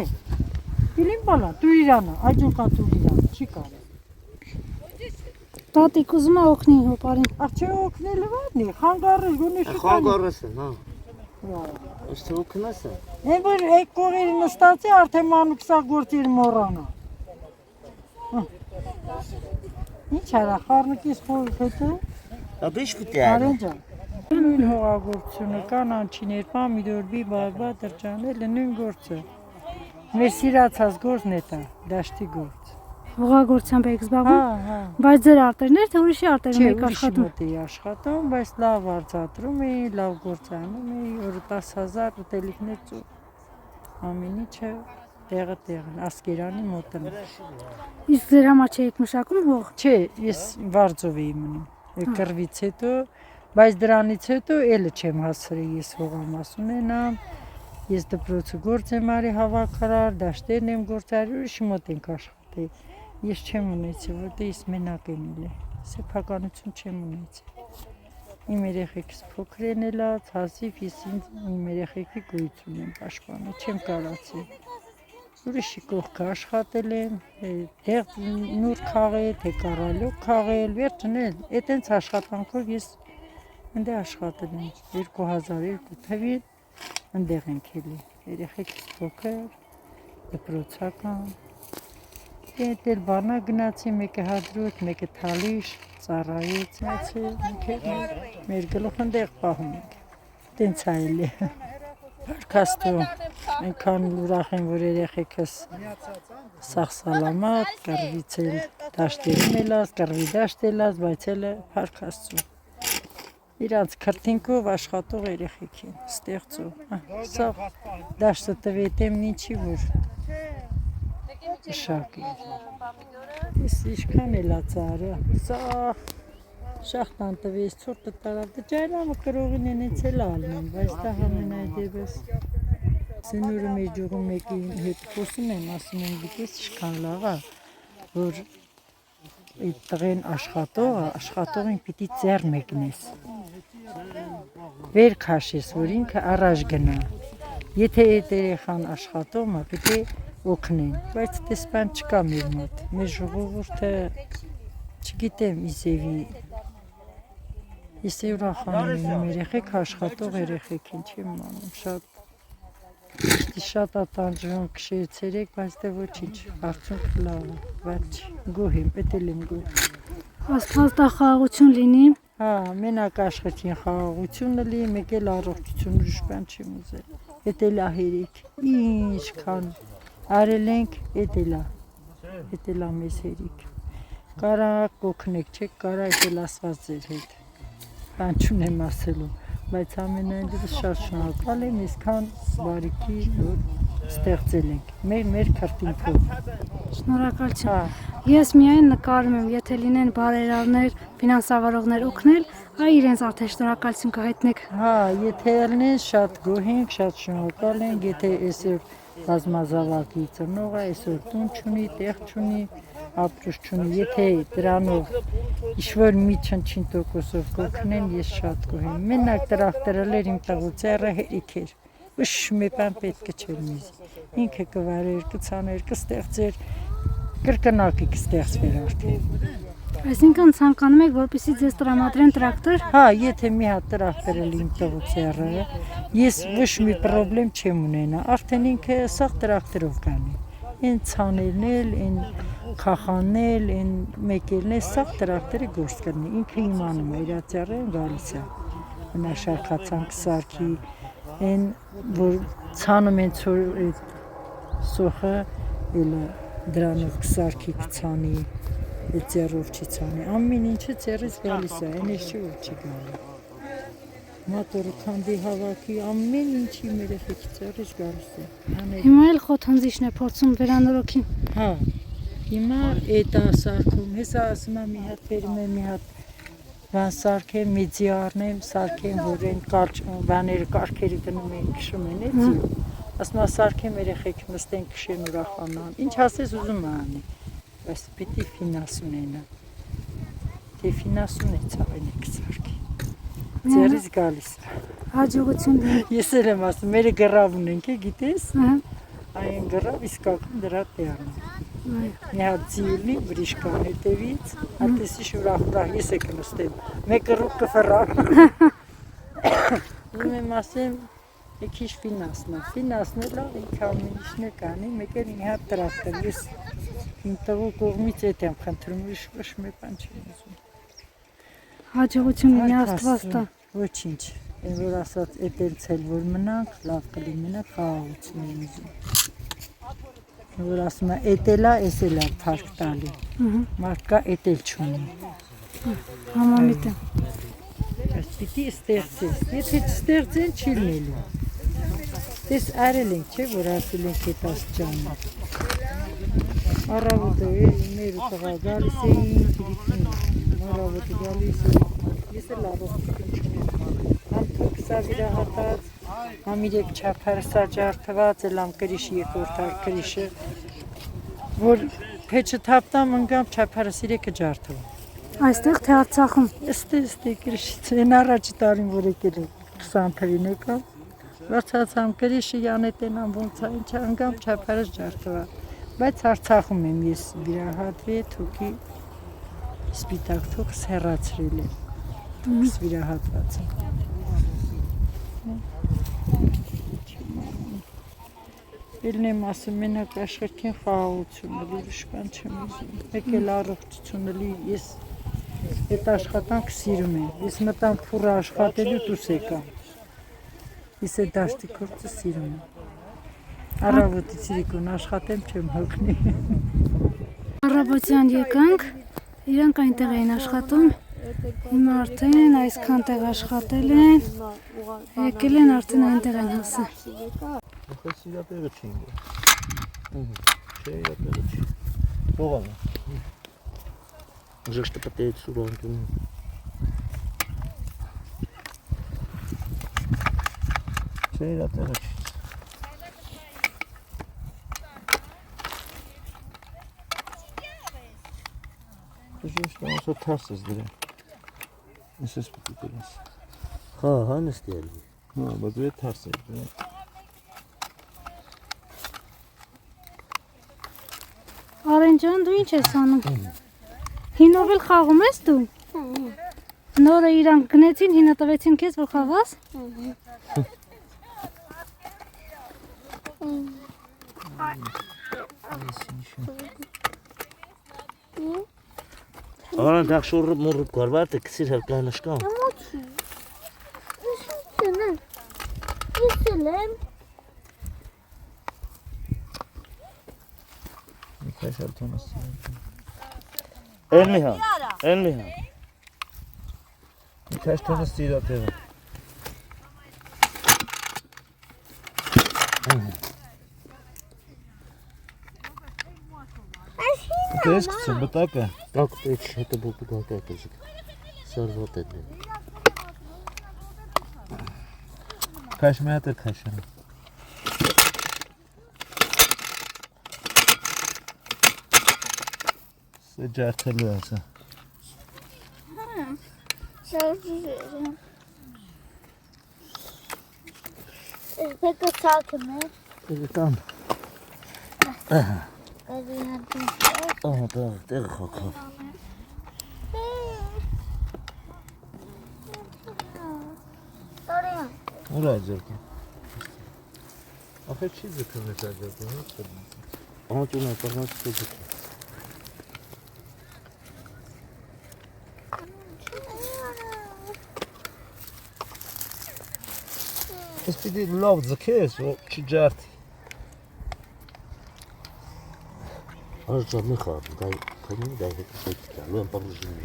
S3: Իլին բալա, դու Իրանա, այջոկա դու Իրան, չի կարել։
S1: Տատիկ ուզում է օգնի հոպարին։
S3: Արդյոք օգնելը վատնի, խանգարել գոնե շուկան։
S7: Խանգարես են, հա։ Ըստ օգնես է։
S3: Են որ այդ կողերը նստած է արդեն մանուկսա գործիր մոռանա։ Ինչ արա, խառնկիս խորք հետո։
S7: Աբիշ պիտի արել։
S3: Արեն ջան։ Նույն հողագործությունը կանանչիներ, պամիդորբի, բարբա, դրջանել նույն գործը։ Մեր սիրացած գործն է դա, դաշտի գործ։
S1: Հողագործությամբ եք զբաղվում։
S3: Հա։
S1: Բայց ձեր արտերներ թե ուրիշի արտերում
S3: Չէ,
S1: եք աշխատում։
S3: ուրիշի մոտ էի աշխատում, բայց լավ արձատրում էի, լավ գործանում էի, օրը 10,000 ուտելիքներ ծու։ Ամեն ինչը տեղը, ասկերանի մոտն է։
S1: Իսկ ձեր համար չեք մշակում հող։
S3: Չէ, ես վարձով էի մնում։ Կռվից հետո, բայց դրանից հետո էլը չեմ հասցրել ես հողամաս ունենամ։ Ես դպրոցը գործ եմ արի հավաքարար, դաշտերն եմ գործարի, ուրիշի մոտ ենք աշխատել։ Ես չեմ ունեցի, որտեղ ես մենակ եմ ելել։ Սեփականություն չեմ ունեցի։ Իմ երեխեքս փոքր են ելած, հազիվ ես իմ երեխեքի գույություն եմ պաշտպանել, չեմ կարացի։ Ուրիշի կողքը աշխատել եմ, դեղ նուր քաղել, թե կարալյոկ քաղել, վերջն էլ, այտենց աշխատանքով ես ընդե աշխատել եմ 2002 թվին, ընդեղ ենք ելի, երեխեքս փոքր, դպրոցական, Այդ էլ բանա գնացի, մեկը հադրուտ, մեկը թալիշ, ծառայեց, մեր գլուխն դեղ պահում ենք, տենց այլ է, պարկաստու, ենքան ուրախ եմ, որ երեխեքս սաղ սալամատ, կռվից էլ դաշտերում ելած, կռվի դաշտ ելած, բայց էլ է պարկաստու, իրանց քրտինքով աշխատող երեխեք են, ստեղծով, սաղ դաշտը տվետեմ ինչի, որ շակ է, ես իշքան էլա ծարը, շախտան տվես, ծորտը տարավ, դե ճայրամը կրողին են էց էլ ալն են, բայց դա համեն այդ եվս, սենուրը մեր ջողում մեկի հետ խոսում են, ասում են գիտես իշքան լաղա, որ այդ տղեն աշխատողին պիտի ծեր մեկնես, վեր քաշես, որ ինքը առաջ գնա, եթե այդ երեխան աշխատողը պիտի օգնեն, բայց տեսպան չկա մեր մոտ, մեր ժողովուրդը չգիտեմ իզևի, ես է ուրախանում եմ երեխեք, աշխատող երեխեք են չեմ անում, շատ ատանջվում կշեցերեք, բայց դե ոչինչ, արդյունք լավ է, բայց գոհ եմ, պետել եմ գոհ։
S1: Աստված խաղաղություն լինի։
S3: Հա, մենակ աշխեցին խաղաղությունը լի, մեկ էլ առողջություն ուրիշ բան չեմ ուզել, պետել ահերիք, ինչքան արել ենք, էտելա մեզ հերիք, կարակ կոքնեք չեք, կարա էտել ասված ձեր հետ, բան չունեմ ասելու, բայց ամենայն դրս շատ շնորհակալ եմ, իսքան բարիքի, որ ստեղծել ենք, մեր քրտինքով։
S1: Շնորհակալություն։ Ես միայն նկարում եմ, եթե լինեն բարերարներ, ֆինանսավորողներ օգնել, այ իրենց արդեն շնորհակալություն կհայտնեք։
S3: Հա, եթե ելնեն շատ գոհ ենք, շատ շնորհակալ ենք, եթե այսօր բազմազավակի ծնողը այսօր տուն չունի, տեղ չունի, ապրուս չունի, եթե դրանով ինչ-որ մի չնչին տոկոսով կօգնեն, ես շատ գոհ եմ։ Մենակ տրախտերել իմ տղուծերը հերիք էր, ուշ մի բան պետք չէր մեզ։ Ինքը կվարեր, կցաներ, կստեղծեր, կրկնակի կստեղծվեր արդեն։
S1: Այսինքն ցանկանում եք, որպեսզի ձեզ տրամադրեն տրակտոր։
S3: Հա, եթե մի հատ տրախտերել իմ տղուծերը, ես ոչ մի պրոբլեմ չեմ ունենա, արդեն ինքը սաղ տրախտերով կանի։ Այն ցաներն էլ, այն խախանել, այն մեկելն է, սաղ տրախտերը գործ կրնի, ինքը իմանում է, իր ծառեն գալիս է։ մնաշարքացանք սարքի, այն որ ցանում են սոխը, էլը դրանով կսարքի կցանի, այդ ձեռով չի ցանի, ամեն ինչը ձեռից գալիս է, այն էս չի որ չի գալի։ Մատորը քանդի հավաքի, ամեն ինչի մեր երեխեքի ձեռից գալիս է։
S1: Հիմա էլ խոթանձիչն է փորձում վերանորոգին։
S3: Հա, հիմա էդ է սարքում, հեսա ասում եմ մի հատ վերում եմ մի հատ բան սարքեմ, միձի առնեմ, սարքեմ, որ այն բաները կարգերի դնում են, քշում են, էցի։ Ասում եմ սարքեմ երեխեք նստեն քշեն ուրախանան։ Ինչ ասես ուզում է անի։ Բայց պիտի ֆինանսունենա։ Դե ֆինանսունեցա այն կսարքի։ Ձեռից գալիս է։
S1: Հաջողություն դե։
S3: Ես էլ եմ ասում, մերը գրավ ունենք, գիտես։ Այն գրավ իսկական դրա տեղն է։ Մի հատ ձիլի վրիշկան հետևից, հատեսի շուրախուրախ ես է կնստեմ, մեկը ռուկ կվռամ։ Ուզում եմ ասեմ, եկիշ ֆինանսն է լավ, ինք ամեն ինչն է կանի, մեկ էլ մի հատ տրակտոր, ես իմ տղու կողմից էդ եմ խնդրում, ուրիշ ոչ մի բան չեմ ուզում։
S1: Հաջողություն լինի Աստված տա։
S3: Ոչինչ, այն որ ասած էդ էլ ցել որ մնանք, լավ կլինի, խաղաղություն եմ ուզում։ Որ ասում է, էդ էլա, էս էլա փառք տալի։ Մարդ կա էդ էլ չունի։
S1: Համամիտ եմ։
S3: Բայց պիտի ստեղծես, եթե չստեղծեն չի լինելու։ Դες արել ենք, չէ, որ ասել ենք էդ աստիճանը։ Առավոտը մեր տղա գալիս էին, առավոտը գալիս էին, ես էլ առողջություն չունեմ։ Համ թոքսա վիրահատած, համ իրեք չափարը սա ջարդված, էլ համ կրիշի երկրորդ կրիշը, որ փեչը թափտամ ընկամ չափարս իրեքը ջարդվում։
S1: Այստեղ թե Արցախում։
S3: Ստե կրիշից, են առաջի տարին, որ եկել է 20 թվին եկավ, վարձացամ կրիշը յանետեն ամբոնց ինչ ընկամ չափարս ջարդված, բայց Արցախում եմ ես վիրահատվի, թոքի սպիտակ թոքս հեռացրել եմ, թոքս վիրահատված եմ։ Ելն եմ ասում, մենակ աշխարհքին խաղաղությունը, ուրիշ բան չեմ ուզում։ Մեկ էլ առողջությունը լի, ես այդ աշխատանքը սիրում եմ։ Ես մտամ փուռը աշխատելու դուրս եկամ։ Ես այդ դաշտի գործը սիրում եմ։ Առավոտից իրիկուն աշխատեմ, չեմ հոգնի։
S1: Առավոտյան եկանք, իրանք այնտեղ էին աշխատում, հիմա արդեն այսքան տեղ աշխատել են, եկել են արդեն այնտեղ են հասել։
S2: Ախես իրա տեղը չի ինգը։ Չէ, իրա տեղը չի։ Ողան է։
S7: Уже что потеет сурон.
S2: Չէ, իրա տեղը չի։ Ժիշտ ասա թարս ես դրան։ Ես ես պիտի դրես։
S7: Հա, նստել։
S2: Հա, բայց դու թարս ես դրան։
S1: Արենջան, դու ինչ ես անում։ Հինով էլ խաղում ես դու։ Նորը իրանք գնեցին, հինը տվեցին քեզ, որ խաղաս։
S7: Ահա դա շուրը մուրը կարվարտ է քսիր հերկանաշկան։
S5: Իսլեմ։
S2: Միքայել Թոմաս։
S7: Էլմիհան։
S2: Միքայել Թոմաս իրա տեղը։ Դες գցեմ բտակը։
S7: Так, это был какой-то же. Сорвот это.
S2: Քաշմեատը քաշան։ Սա ջարդելու է սա։
S5: Peki sakin mi?
S7: Там.
S5: Hadi yardım.
S7: Ահա, դա տեղ խոքով։
S5: Sorry.
S2: Ուրա ձերքը։ Ախե չի ձգում է ձերքը, հա՞։
S7: Ահա ճունա տղաս դուք։
S2: Ես պիտի լավ ձգես, որ չջարդի։
S7: Արժա մի խաղ, դա հետո լույն պարուժին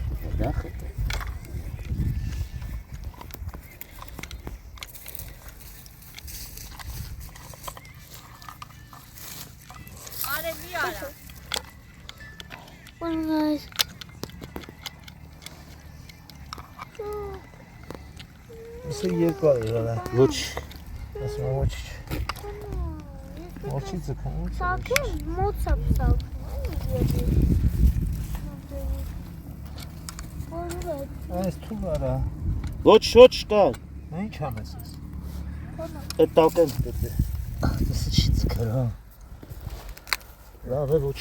S7: դա խետը։
S8: Արևի արա։
S5: Guys.
S2: Ասա երկու եղա։
S7: Ոչ,
S2: Ասա ոչ։ Ոչի ձգում։
S5: Սակեն մոծապ
S2: Այս թու արա։
S7: ոչ կա։
S2: Ինչ անես ես։
S7: Այդ տակեն պետք է։ Դասը չի ձգել, հա։ Լավ է ոչ։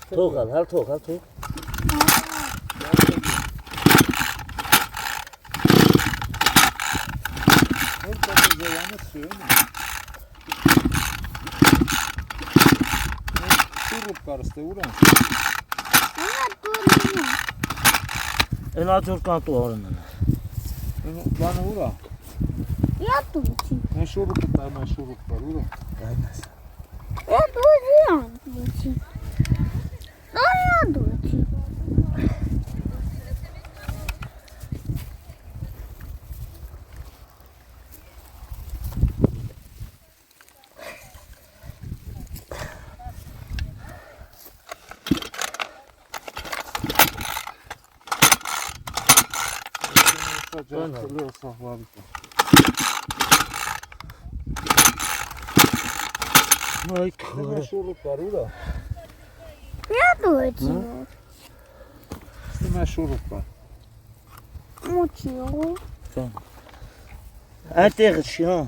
S7: Թողալ, հալ թող։
S2: Շուրուպ կարստե ուրա։
S7: Են աջոր կանտու արեն։
S2: Բանը ուրա։
S5: Я тут.
S2: Այն շուրուպը տայմ այն շուրուպ կար ուրա։ Այնպես։
S5: Я тут. Да я тут.
S7: Ay,
S2: Շուրուպ կար ուրա։
S5: Я тут.
S2: Ստիմա շուրուպ կար։
S5: Мучил.
S7: այդտեղը չի, հա։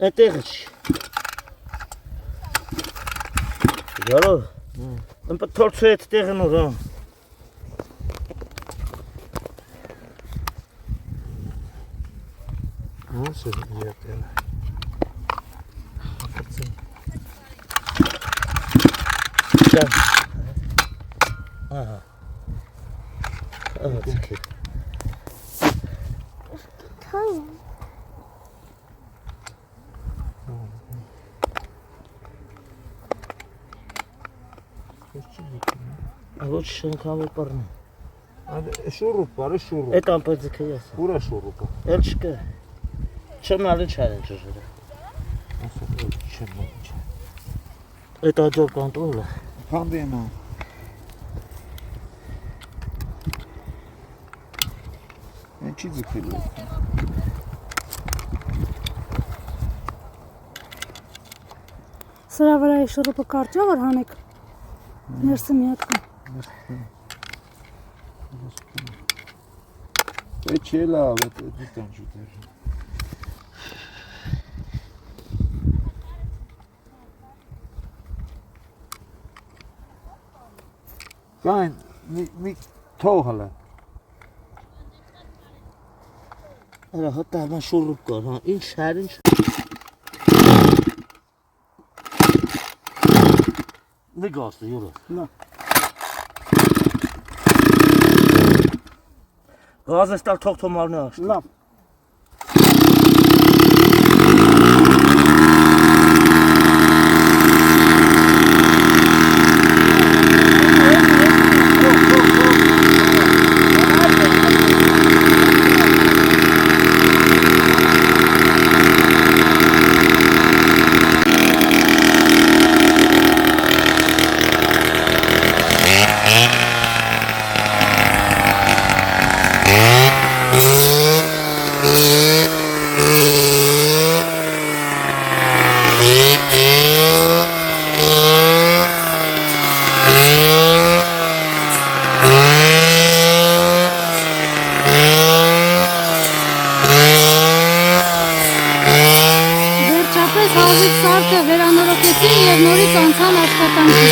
S7: Այդտեղը չի։ Գարո։ Ըմպը թորցու այդ տեղը նոր, հա։
S2: Ոնց է եկել։
S7: Ահա։ Ահա ձգել։
S5: Թայ.
S7: Ոչ շնքավոր պարն։
S2: Այդ շուրուպ կար, շուրուպ։
S7: Այդ ամպը ձգել ես։
S2: Ուրա շուրուպը։
S7: Էլ չկա։ Չմալի չարեն ճժերը։
S2: Ասա չեմ։
S7: Այդ աջոր կանտոլը։
S2: Փանդենա։ Ինչի ձգել է։
S1: Սրա վրայի շուրուպը կարճա որ հանեք։ Ներսը մի հատ կա։
S2: Այդ չի լավ, այդ դիտան ջուտեր։ Կայն մի թող հլա։
S7: Արա հտա մա շուրուպ կար, հա, ինչ շար, ինչ։ Նգաստը, յուրը։
S2: Նա։
S7: Գազը ստալ թող թոմարնը աշտ։
S2: Լավ։
S1: Վերանորոգեցին և նորից անցան աշխատանքի։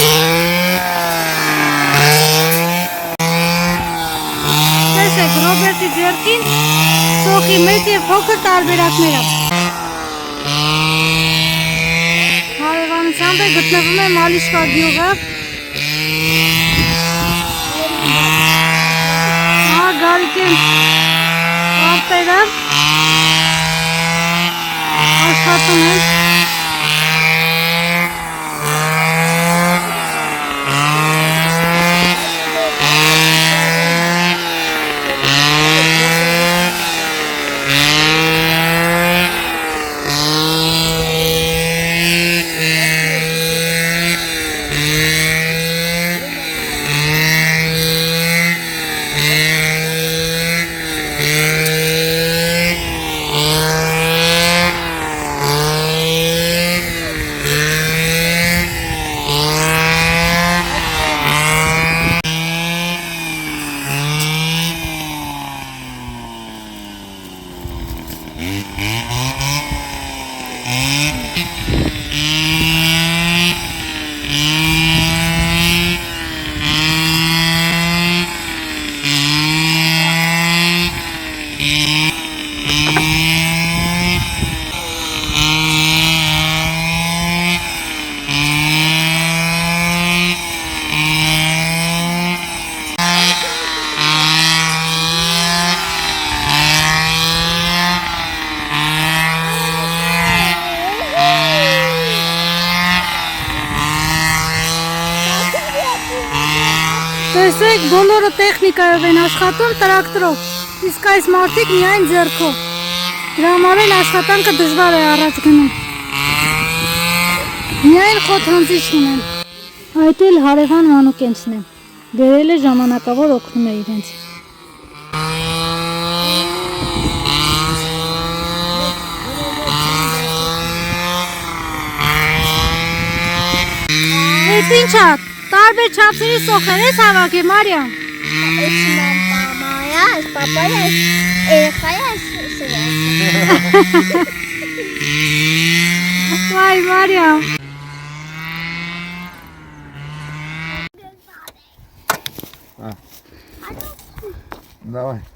S1: Տեսեք, Ռոբերտի ձեռքին սոխի մեծ և փոքր տարբերակներով։ Հարևանությամբ է գտնվում է Մալիշկա գյուղը, Զարիկեն արտերը աշխատում են։ Տեսեք, բոլորը տեխնիկայով են աշխատում տրակտորով, իսկ այս մարդիկ միայն ձեռքով։ Դրա համար էլ աշխատանքը դժվար է առաջ գնում։ Միայն խոթանձիչ ունեն։ Այդ էլ հարևան Մանուկենցն է։ Բերել է ժամանակավոր օգնում է իրենց։ Այդ ինչա, տարբեր չափսերի սոխեր ես հավաքի, Մարիամ։
S5: Es mamá, es papá, es
S1: Vay Մարիամ։
S2: Давай.